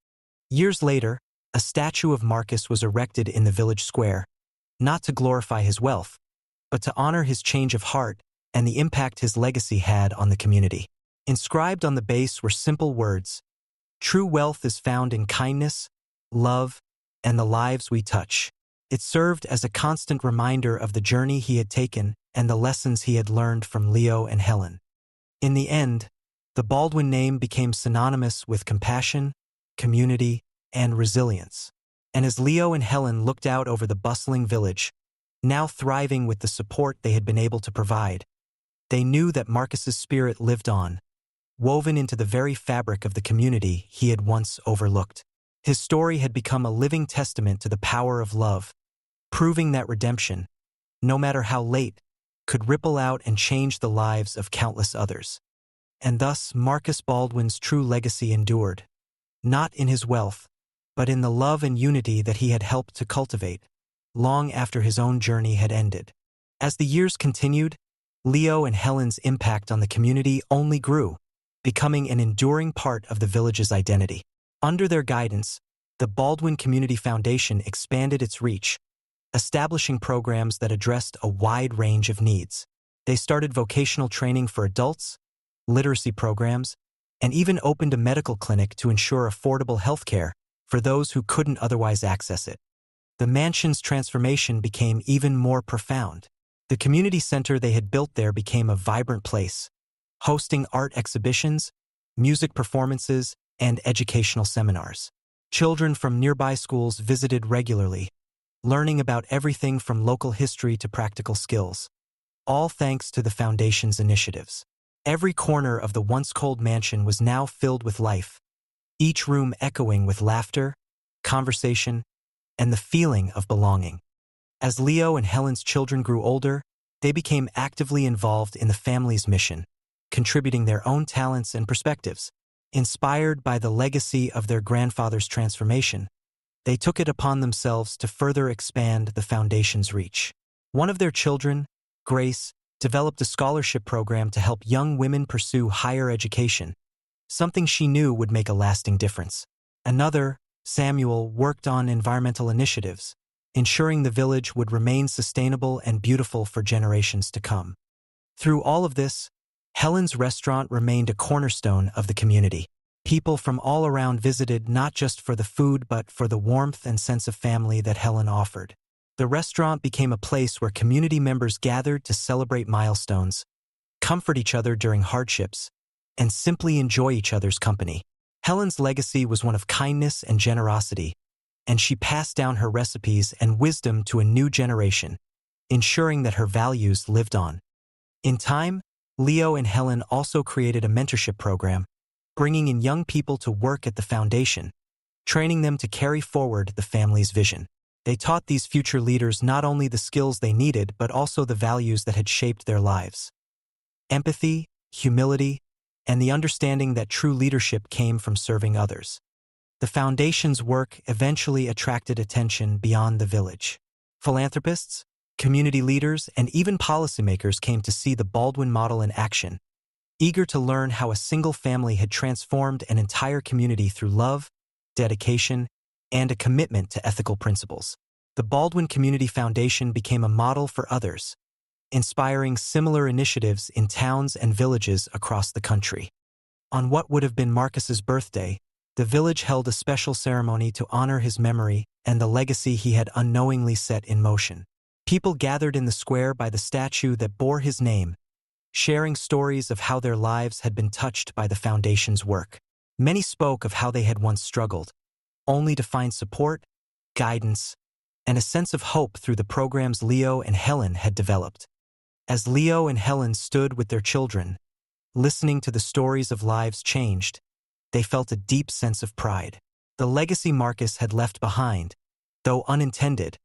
Years later, a statue of Marcus was erected in the village square, not to glorify his wealth, but to honor his change of heart and the impact his legacy had on the community. Inscribed on the base were simple words: "True wealth is found in kindness, love, and the lives we touch." It served as a constant reminder of the journey he had taken and the lessons he had learned from Leo and Helen. In the end, the Baldwin name became synonymous with compassion, community, and resilience. And as Leo and Helen looked out over the bustling village, now thriving with the support they had been able to provide, they knew that Marcus's spirit lived on, woven into the very fabric of the community he had once overlooked. His story had become a living testament to the power of love, proving that redemption, no matter how late, could ripple out and change the lives of countless others. And thus Marcus Baldwin's true legacy endured, not in his wealth, but in the love and unity that he had helped to cultivate, long after his own journey had ended. As the years continued, Leo and Helen's impact on the community only grew, becoming an enduring part of the village's identity. Under their guidance, the Baldwin Community Foundation expanded its reach, establishing programs that addressed a wide range of needs. They started vocational training for adults, literacy programs, and even opened a medical clinic to ensure affordable health care for those who couldn't otherwise access it. The mansion's transformation became even more profound. The community center they had built there became a vibrant place, hosting art exhibitions, music performances, and educational seminars. Children from nearby schools visited regularly, learning about everything from local history to practical skills, all thanks to the foundation's initiatives. Every corner of the once cold mansion was now filled with life, each room echoing with laughter, conversation, and the feeling of belonging. As Leo and Helen's children grew older, they became actively involved in the family's mission, contributing their own talents and perspectives. Inspired by the legacy of their grandfather's transformation, they took it upon themselves to further expand the foundation's reach. One of their children, Grace, developed a scholarship program to help young women pursue higher education, something she knew would make a lasting difference. Another, Samuel, worked on environmental initiatives, ensuring the village would remain sustainable and beautiful for generations to come. Through all of this, Helen's restaurant remained a cornerstone of the community. People from all around visited not just for the food but for the warmth and sense of family that Helen offered. The restaurant became a place where community members gathered to celebrate milestones, comfort each other during hardships, and simply enjoy each other's company. Helen's legacy was one of kindness and generosity, and she passed down her recipes and wisdom to a new generation, ensuring that her values lived on. In time, Leo and Helen also created a mentorship program, bringing in young people to work at the foundation, training them to carry forward the family's vision. They taught these future leaders not only the skills they needed but also the values that had shaped their lives: empathy, humility, and the understanding that true leadership came from serving others. The foundation's work eventually attracted attention beyond the village. Philanthropists, community leaders, and even policymakers came to see the Baldwin model in action, eager to learn how a single family had transformed an entire community through love, dedication, and a commitment to ethical principles. The Baldwin Community Foundation became a model for others, inspiring similar initiatives in towns and villages across the country. On what would have been Marcus's birthday, the village held a special ceremony to honor his memory and the legacy he had unknowingly set in motion. People gathered in the square by the statue that bore his name, sharing stories of how their lives had been touched by the foundation's work. Many spoke of how they had once struggled, only to find support, guidance, and a sense of hope through the programs Leo and Helen had developed. As Leo and Helen stood with their children, listening to the stories of lives changed, they felt a deep sense of pride. The legacy Marcus had left behind, though unintended,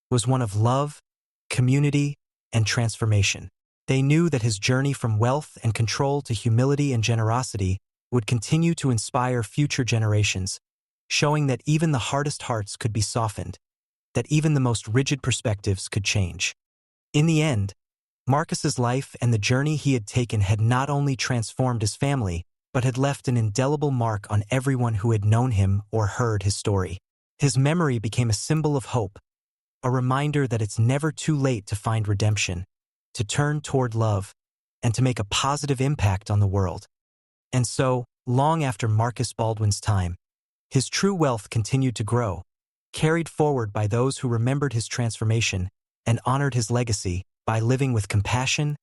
was one of love, community, and transformation. They knew that his journey from wealth and control to humility and generosity would continue to inspire future generations, showing that even the hardest hearts could be softened, that even the most rigid perspectives could change. In the end, Marcus's life and the journey he had taken had not only transformed his family, but had left an indelible mark on everyone who had known him or heard his story. His memory became a symbol of hope, a reminder that it's never too late to find redemption, to turn toward love, and to make a positive impact on the world. And so, long after Marcus Baldwin's time, his true wealth continued to grow, carried forward by those who remembered his transformation and honored his legacy by living with compassion,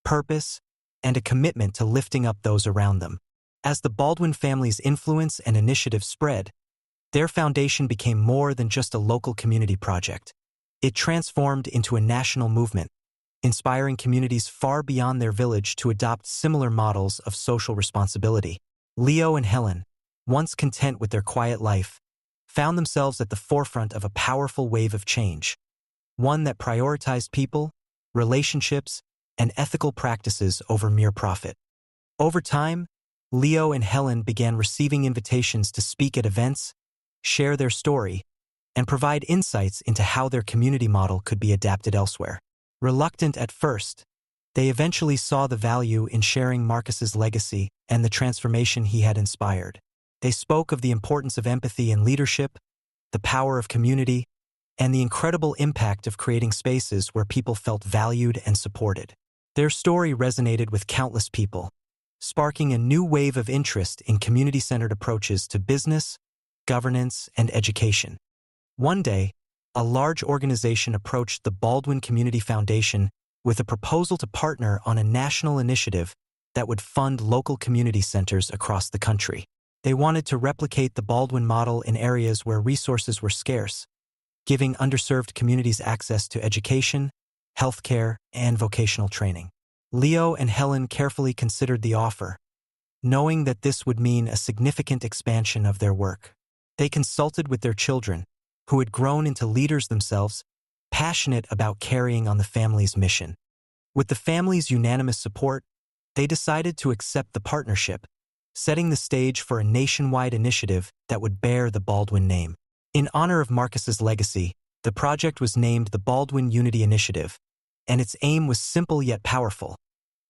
purpose, and a commitment to lifting up those around them. As the Baldwin family's influence and initiative spread, their foundation became more than just a local community project. It transformed into a national movement, inspiring communities far beyond their village to adopt similar models of social responsibility. Leo and Helen, once content with their quiet life, found themselves at the forefront of a powerful wave of change, one that prioritized people, relationships, and ethical practices over mere profit. Over time, Leo and Helen began receiving invitations to speak at events, share their story, and provide insights into how their community model could be adapted elsewhere. Reluctant at first, they eventually saw the value in sharing Marcus's legacy and the transformation he had inspired. They spoke of the importance of empathy and leadership, the power of community, and the incredible impact of creating spaces where people felt valued and supported. Their story resonated with countless people, sparking a new wave of interest in community-centered approaches to business, governance, and education. One day, a large organization approached the Baldwin Community Foundation with a proposal to partner on a national initiative that would fund local community centers across the country. They wanted to replicate the Baldwin model in areas where resources were scarce, giving underserved communities access to education, healthcare, and vocational training. Leo and Helen carefully considered the offer, knowing that this would mean a significant expansion of their work. They consulted with their children, who had grown into leaders themselves, passionate about carrying on the family's mission. With the family's unanimous support, they decided to accept the partnership, setting the stage for a nationwide initiative that would bear the Baldwin name. In honor of Marcus's legacy, the project was named the Baldwin Unity Initiative, and its aim was simple yet powerful: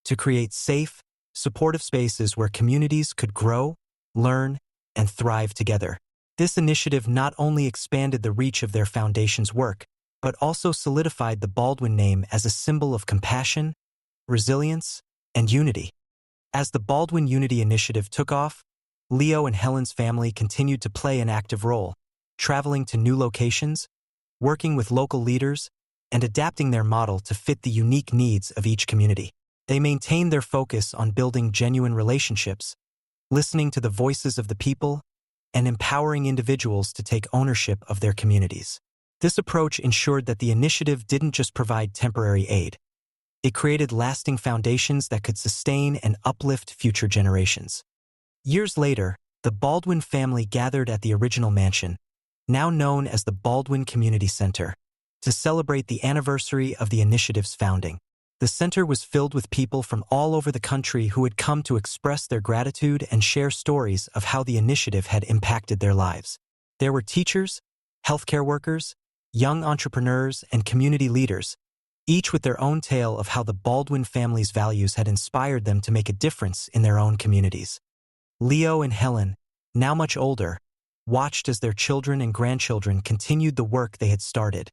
to create safe, supportive spaces where communities could grow, learn, and thrive together. This initiative not only expanded the reach of their foundation's work, but also solidified the Baldwin name as a symbol of compassion, resilience, and unity. As the Baldwin Unity Initiative took off, Leo and Helen's family continued to play an active role, traveling to new locations, working with local leaders, and adapting their model to fit the unique needs of each community. They maintained their focus on building genuine relationships, listening to the voices of the people, and empowering individuals to take ownership of their communities. This approach ensured that the initiative didn't just provide temporary aid. It created lasting foundations that could sustain and uplift future generations. Years later, the Baldwin family gathered at the original mansion, now known as the Baldwin Community Center, to celebrate the anniversary of the initiative's founding. The center was filled with people from all over the country who had come to express their gratitude and share stories of how the initiative had impacted their lives. There were teachers, healthcare workers, young entrepreneurs, and community leaders, each with their own tale of how the Baldwin family's values had inspired them to make a difference in their own communities. Leo and Helen, now much older, watched as their children and grandchildren continued the work they had started,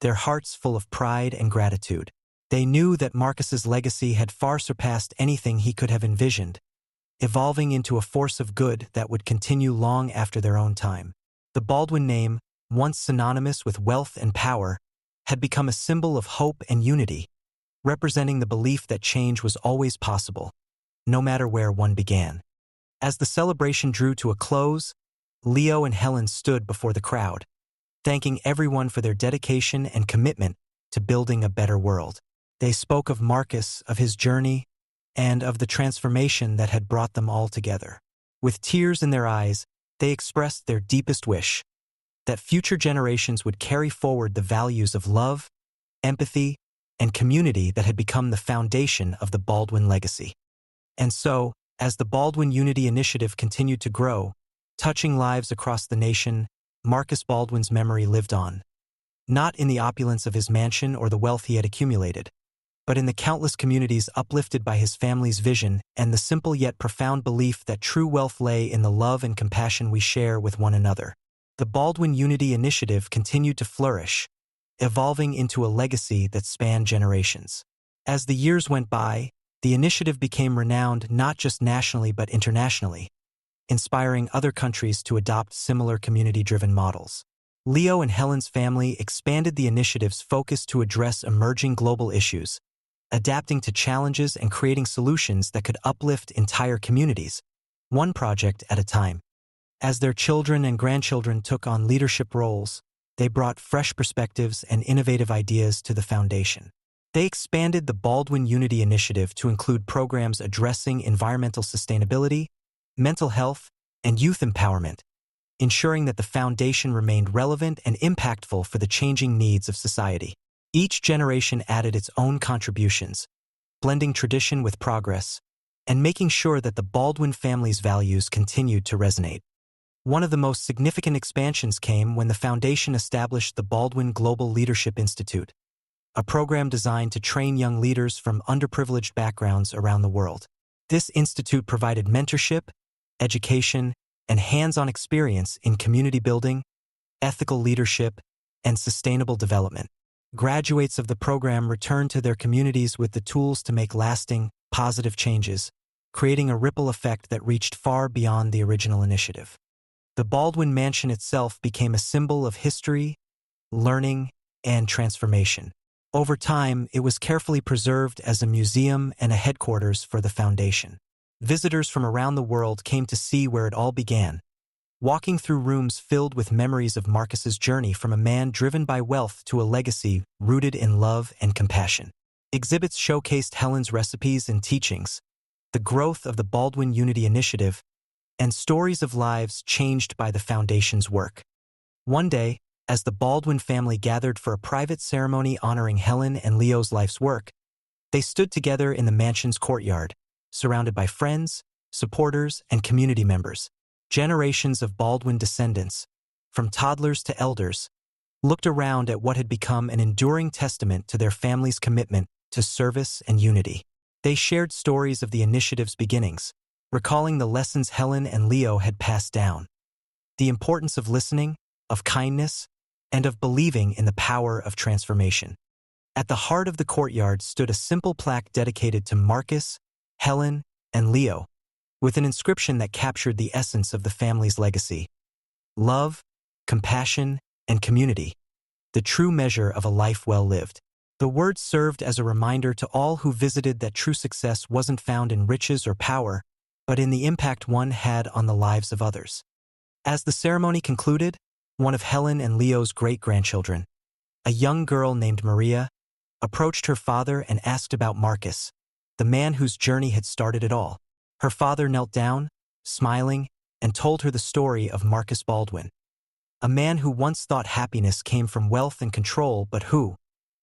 their hearts full of pride and gratitude. They knew that Marcus's legacy had far surpassed anything he could have envisioned, evolving into a force of good that would continue long after their own time. The Baldwin name, once synonymous with wealth and power, had become a symbol of hope and unity, representing the belief that change was always possible, no matter where one began. As the celebration drew to a close, Leo and Helen stood before the crowd, thanking everyone for their dedication and commitment to building a better world. They spoke of Marcus, of his journey, and of the transformation that had brought them all together. With tears in their eyes, they expressed their deepest wish, that future generations would carry forward the values of love, empathy, and community that had become the foundation of the Baldwin legacy. And so, as the Baldwin Unity Initiative continued to grow, touching lives across the nation, Marcus Baldwin's memory lived on. Not in the opulence of his mansion or the wealth he had accumulated, but in the countless communities uplifted by his family's vision and the simple yet profound belief that true wealth lay in the love and compassion we share with one another. The Baldwin Unity Initiative continued to flourish, evolving into a legacy that spanned generations. As the years went by, the initiative became renowned not just nationally but internationally, inspiring other countries to adopt similar community-driven models. Leo and Helen's family expanded the initiative's focus to address emerging global issues, adapting to challenges and creating solutions that could uplift entire communities, one project at a time. As their children and grandchildren took on leadership roles, they brought fresh perspectives and innovative ideas to the foundation. They expanded the Baldwin Unity Initiative to include programs addressing environmental sustainability, mental health, and youth empowerment, ensuring that the foundation remained relevant and impactful for the changing needs of society. Each generation added its own contributions, blending tradition with progress, and making sure that the Baldwin family's values continued to resonate. One of the most significant expansions came when the foundation established the Baldwin Global Leadership Institute, a program designed to train young leaders from underprivileged backgrounds around the world. This institute provided mentorship, education, and hands-on experience in community building, ethical leadership, and sustainable development. Graduates of the program returned to their communities with the tools to make lasting, positive changes, creating a ripple effect that reached far beyond the original initiative. The Baldwin Mansion itself became a symbol of history, learning, and transformation. Over time, it was carefully preserved as a museum and a headquarters for the foundation. Visitors from around the world came to see where it all began, walking through rooms filled with memories of Marcus's journey from a man driven by wealth to a legacy rooted in love and compassion. Exhibits showcased Helen's recipes and teachings, the growth of the Baldwin Unity Initiative, and stories of lives changed by the foundation's work. One day, as the Baldwin family gathered for a private ceremony honoring Helen and Leo's life's work, they stood together in the mansion's courtyard, surrounded by friends, supporters, and community members. Generations of Baldwin descendants, from toddlers to elders, looked around at what had become an enduring testament to their family's commitment to service and unity. They shared stories of the initiative's beginnings, recalling the lessons Helen and Leo had passed down, the importance of listening, of kindness, and of believing in the power of transformation. At the heart of the courtyard stood a simple plaque dedicated to Marcus, Helen, and Leo, with an inscription that captured the essence of the family's legacy: love, compassion, and community, the true measure of a life well lived. The words served as a reminder to all who visited that true success wasn't found in riches or power, but in the impact one had on the lives of others. As the ceremony concluded, one of Helen and Leo's great-grandchildren, a young girl named Maria, approached her father and asked about Marcus, the man whose journey had started it all. Her father knelt down, smiling, and told her the story of Marcus Baldwin, a man who once thought happiness came from wealth and control but who,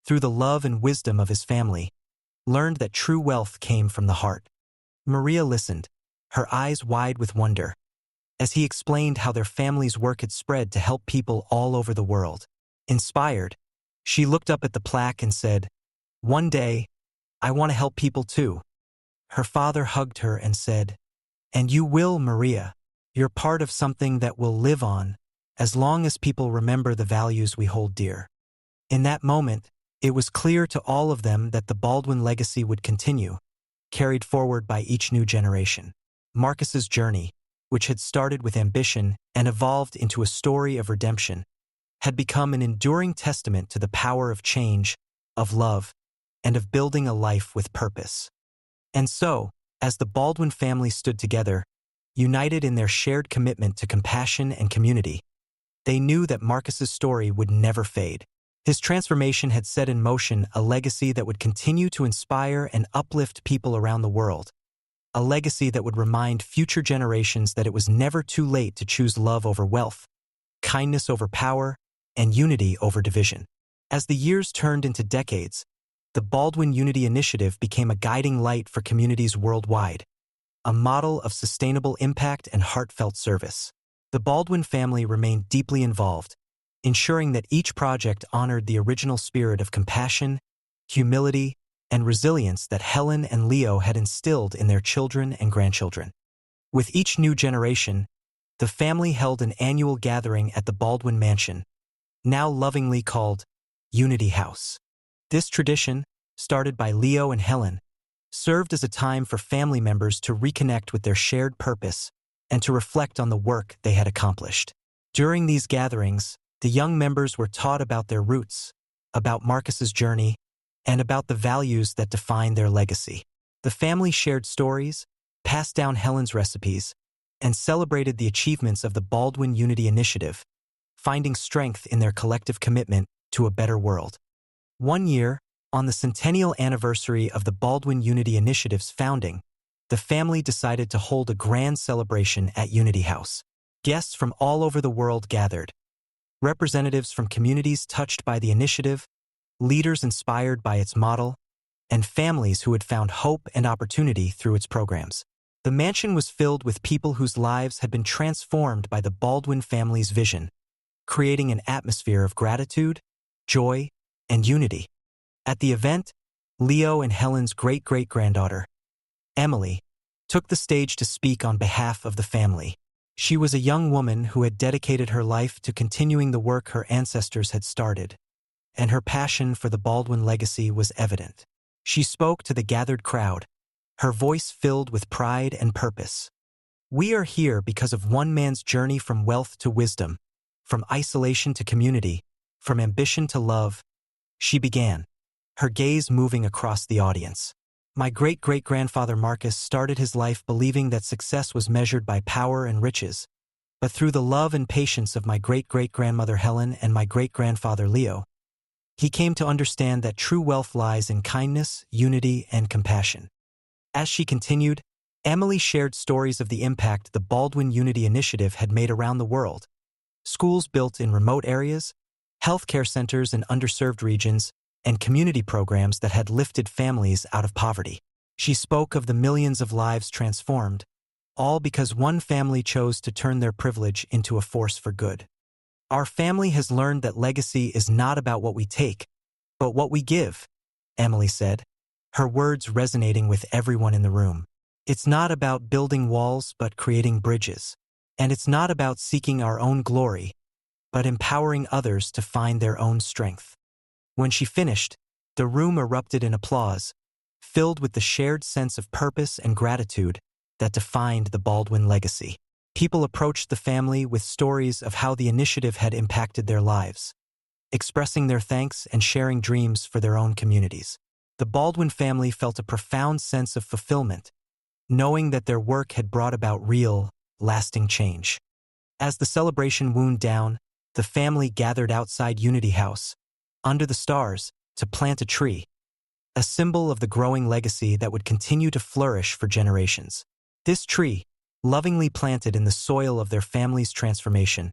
through the love and wisdom of his family, learned that true wealth came from the heart. Maria listened, her eyes wide with wonder, as he explained how their family's work had spread to help people all over the world. Inspired, she looked up at the plaque and said, "One day, I want to help people too." Her father hugged her and said, "And you will, Maria. You're part of something that will live on, as long as people remember the values we hold dear." In that moment, it was clear to all of them that the Baldwin legacy would continue, carried forward by each new generation. Marcus's journey, which had started with ambition and evolved into a story of redemption, had become an enduring testament to the power of change, of love, and of building a life with purpose. And so, as the Baldwin family stood together, united in their shared commitment to compassion and community, they knew that Marcus's story would never fade. His transformation had set in motion a legacy that would continue to inspire and uplift people around the world, a legacy that would remind future generations that it was never too late to choose love over wealth, kindness over power, and unity over division. As the years turned into decades, the Baldwin Unity Initiative became a guiding light for communities worldwide, a model of sustainable impact and heartfelt service. The Baldwin family remained deeply involved, ensuring that each project honored the original spirit of compassion, humility, and resilience that Helen and Leo had instilled in their children and grandchildren. With each new generation, the family held an annual gathering at the Baldwin Mansion, now lovingly called Unity House. This tradition, started by Leo and Helen, served as a time for family members to reconnect with their shared purpose and to reflect on the work they had accomplished. During these gatherings, the young members were taught about their roots, about Marcus's journey, and about the values that define their legacy. The family shared stories, passed down Helen's recipes, and celebrated the achievements of the Baldwin Unity Initiative, finding strength in their collective commitment to a better world. One year, on the centennial anniversary of the Baldwin Unity Initiative's founding, the family decided to hold a grand celebration at Unity House. Guests from all over the world gathered, representatives from communities touched by the initiative, leaders inspired by its model, and families who had found hope and opportunity through its programs. The mansion was filled with people whose lives had been transformed by the Baldwin family's vision, creating an atmosphere of gratitude, joy, and unity. At the event, Leo and Helen's great-great-granddaughter, Emily, took the stage to speak on behalf of the family. She was a young woman who had dedicated her life to continuing the work her ancestors had started, and her passion for the Baldwin legacy was evident. She spoke to the gathered crowd, her voice filled with pride and purpose. "We are here because of one man's journey from wealth to wisdom, from isolation to community, from ambition to love," she began, her gaze moving across the audience. "My great-great-grandfather Marcus started his life believing that success was measured by power and riches, but through the love and patience of my great-great-grandmother Helen and my great-grandfather Leo, he came to understand that true wealth lies in kindness, unity, and compassion." As she continued, Emily shared stories of the impact the Baldwin Unity Initiative had made around the world. Schools built in remote areas, healthcare centers in underserved regions, and community programs that had lifted families out of poverty. She spoke of the millions of lives transformed, all because one family chose to turn their privilege into a force for good. "Our family has learned that legacy is not about what we take, but what we give," Emily said, her words resonating with everyone in the room. "It's not about building walls but creating bridges. And it's not about seeking our own glory, but empowering others to find their own strength." When she finished, the room erupted in applause, filled with the shared sense of purpose and gratitude that defined the Baldwin legacy. People approached the family with stories of how the initiative had impacted their lives, expressing their thanks and sharing dreams for their own communities. The Baldwin family felt a profound sense of fulfillment, knowing that their work had brought about real, lasting change. As the celebration wound down, the family gathered outside Unity House, under the stars, to plant a tree, a symbol of the growing legacy that would continue to flourish for generations. This tree, lovingly planted in the soil of their family's transformation,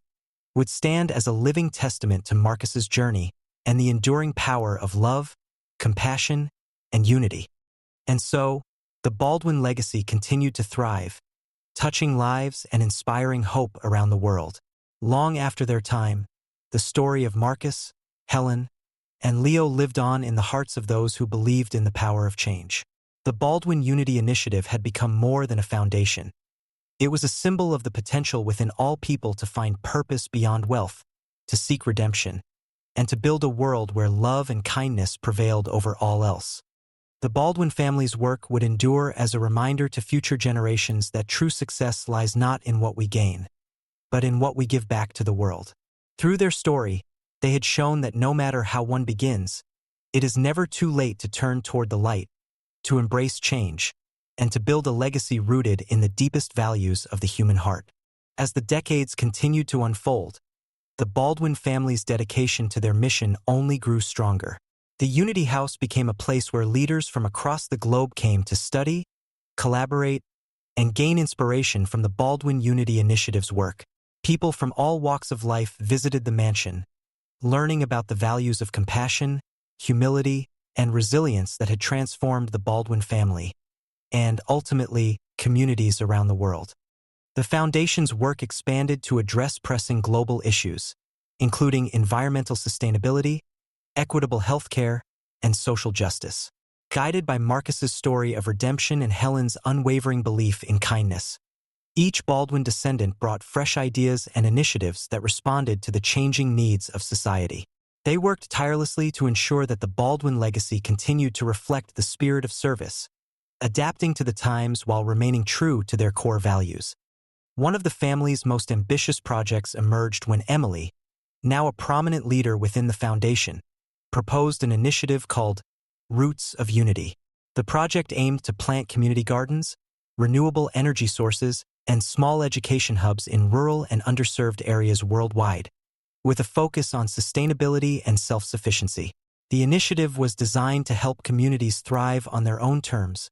would stand as a living testament to Marcus's journey and the enduring power of love, compassion, and unity. And so, the Baldwin legacy continued to thrive, touching lives and inspiring hope around the world. Long after their time, the story of Marcus, Helen, and Leo lived on in the hearts of those who believed in the power of change. The Baldwin Unity Initiative had become more than a foundation. It was a symbol of the potential within all people to find purpose beyond wealth, to seek redemption, and to build a world where love and kindness prevailed over all else. The Baldwin family's work would endure as a reminder to future generations that true success lies not in what we gain, but in what we give back to the world. Through their story, They had shown that no matter how one begins, it is never too late to turn toward the light, to embrace change, and to build a legacy rooted in the deepest values of the human heart. As the decades continued to unfold, the Baldwin family's dedication to their mission only grew stronger. The Unity House became a place where leaders from across the globe came to study, collaborate, and gain inspiration from the Baldwin Unity Initiative's work. People from all walks of life visited the mansion, learning about the values of compassion, humility, and resilience that had transformed the Baldwin family, and ultimately, communities around the world. The Foundation's work expanded to address pressing global issues, including environmental sustainability, equitable healthcare, and social justice. Guided by Marcus's story of redemption and Helen's unwavering belief in kindness, each Baldwin descendant brought fresh ideas and initiatives that responded to the changing needs of society. They worked tirelessly to ensure that the Baldwin legacy continued to reflect the spirit of service, adapting to the times while remaining true to their core values. One of the family's most ambitious projects emerged when Emily, now a prominent leader within the Foundation, proposed an initiative called Roots of Unity. The project aimed to plant community gardens, renewable energy sources, and small education hubs in rural and underserved areas worldwide, with a focus on sustainability and self-sufficiency. The initiative was designed to help communities thrive on their own terms,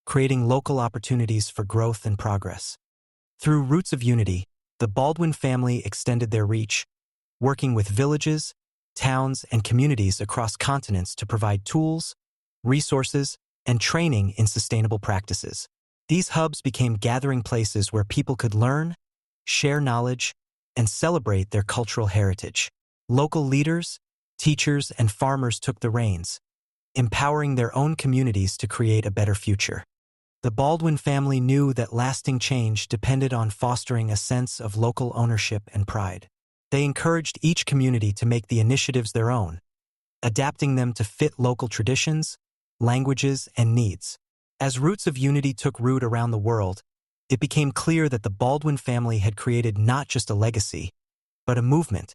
creating local opportunities for growth and progress. Through Roots of Unity, the Baldwin family extended their reach, working with villages, towns, and communities across continents to provide tools, resources, and training in sustainable practices. These hubs became gathering places where people could learn, share knowledge, and celebrate their cultural heritage. Local leaders, teachers, and farmers took the reins, empowering their own communities to create a better future. The Baldwin family knew that lasting change depended on fostering a sense of local ownership and pride. They encouraged each community to make the initiatives their own, adapting them to fit local traditions, languages, and needs. As Roots of Unity took root around the world, it became clear that the Baldwin family had created not just a legacy, but a movement,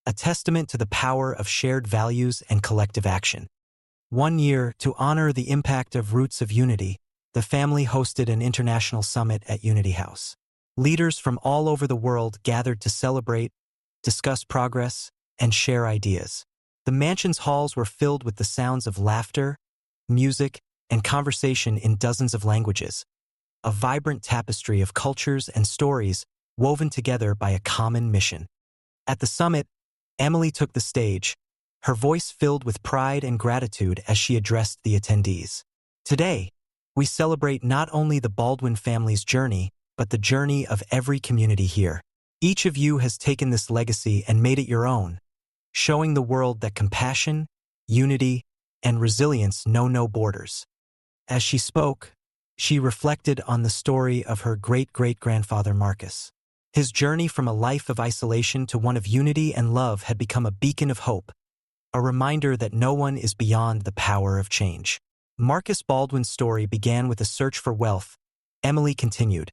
a testament to the power of shared values and collective action. One year, to honor the impact of Roots of Unity, the family hosted an international summit at Unity House. Leaders from all over the world gathered to celebrate, discuss progress, and share ideas. The mansion's halls were filled with the sounds of laughter, music, and conversation in dozens of languages, a vibrant tapestry of cultures and stories woven together by a common mission. At the summit, Emily took the stage, her voice filled with pride and gratitude as she addressed the attendees. Today, we celebrate not only the Baldwin family's journey, but the journey of every community here. Each of you has taken this legacy and made it your own, showing the world that compassion, unity, and resilience know no borders. As she spoke, she reflected on the story of her great-great-grandfather Marcus. His journey from a life of isolation to one of unity and love had become a beacon of hope, a reminder that no one is beyond the power of change. Marcus Baldwin's story began with a search for wealth, Emily continued,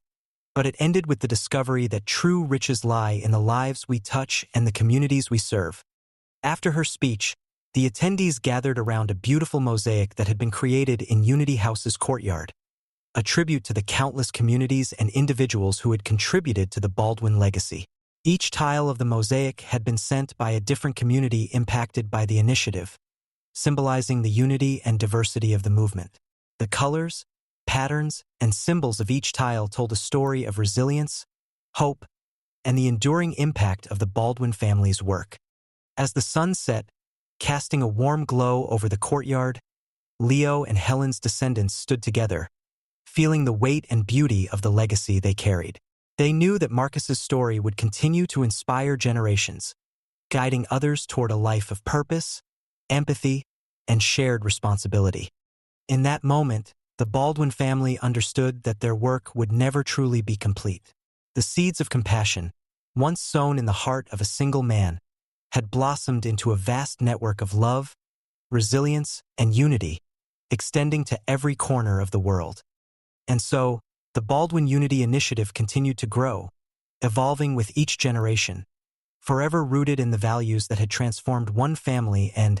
but it ended with the discovery that true riches lie in the lives we touch and the communities we serve. After her speech, the attendees gathered around a beautiful mosaic that had been created in Unity House's courtyard, a tribute to the countless communities and individuals who had contributed to the Baldwin legacy. Each tile of the mosaic had been sent by a different community impacted by the initiative, symbolizing the unity and diversity of the movement. The colors, patterns, and symbols of each tile told a story of resilience, hope, and the enduring impact of the Baldwin family's work. As the sun set, casting a warm glow over the courtyard, Leo and Helen's descendants stood together, feeling the weight and beauty of the legacy they carried. They knew that Marcus's story would continue to inspire generations, guiding others toward a life of purpose, empathy, and shared responsibility. In that moment, the Baldwin family understood that their work would never truly be complete. The seeds of compassion, once sown in the heart of a single man, had blossomed into a vast network of love, resilience, and unity, extending to every corner of the world. And so, the Baldwin Unity Initiative continued to grow, evolving with each generation, forever rooted in the values that had transformed one family and,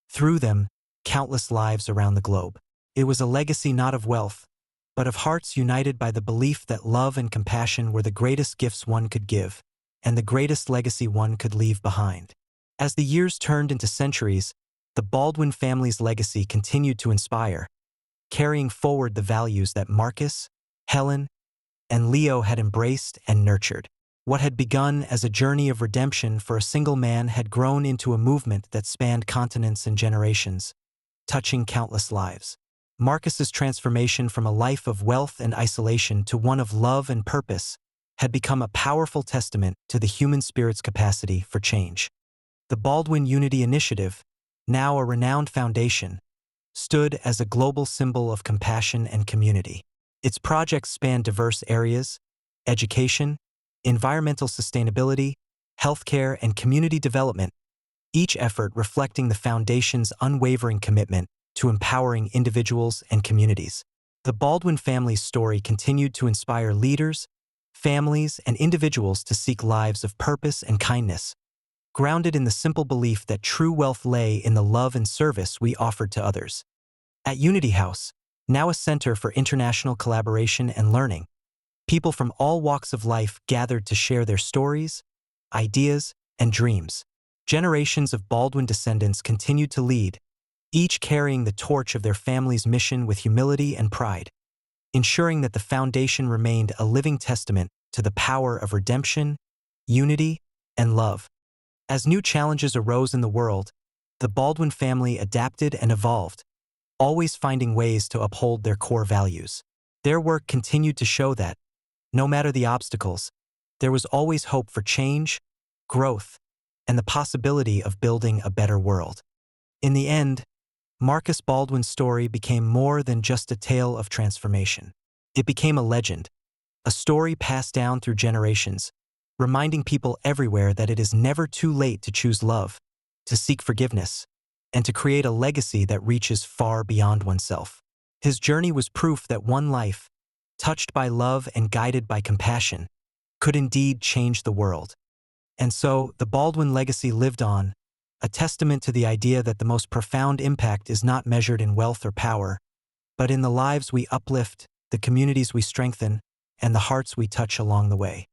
through them, countless lives around the globe. It was a legacy not of wealth, but of hearts united by the belief that love and compassion were the greatest gifts one could give, and the greatest legacy one could leave behind. As the years turned into centuries, the Baldwin family's legacy continued to inspire, carrying forward the values that Marcus, Helen, and Leo had embraced and nurtured. What had begun as a journey of redemption for a single man had grown into a movement that spanned continents and generations, touching countless lives. Marcus's transformation from a life of wealth and isolation to one of love and purpose had become a powerful testament to the human spirit's capacity for change. The Baldwin Unity Initiative, now a renowned foundation, stood as a global symbol of compassion and community. Its projects spanned diverse areas: education, environmental sustainability, healthcare, and community development, each effort reflecting the foundation's unwavering commitment to empowering individuals and communities. The Baldwin family's story continued to inspire leaders, families, and individuals to seek lives of purpose and kindness, grounded in the simple belief that true wealth lay in the love and service we offered to others. At Unity House, now a center for international collaboration and learning, people from all walks of life gathered to share their stories, ideas, and dreams. Generations of Baldwin descendants continued to lead, each carrying the torch of their family's mission with humility and pride, ensuring that the foundation remained a living testament to the power of redemption, unity, and love. As new challenges arose in the world, the Baldwin family adapted and evolved, always finding ways to uphold their core values. Their work continued to show that, no matter the obstacles, there was always hope for change, growth, and the possibility of building a better world. In the end, Marcus Baldwin's story became more than just a tale of transformation. It became a legend, a story passed down through generations, reminding people everywhere that it is never too late to choose love, to seek forgiveness, and to create a legacy that reaches far beyond oneself. His journey was proof that one life, touched by love and guided by compassion, could indeed change the world. And so, the Baldwin legacy lived on, a testament to the idea that the most profound impact is not measured in wealth or power, but in the lives we uplift, the communities we strengthen, and the hearts we touch along the way.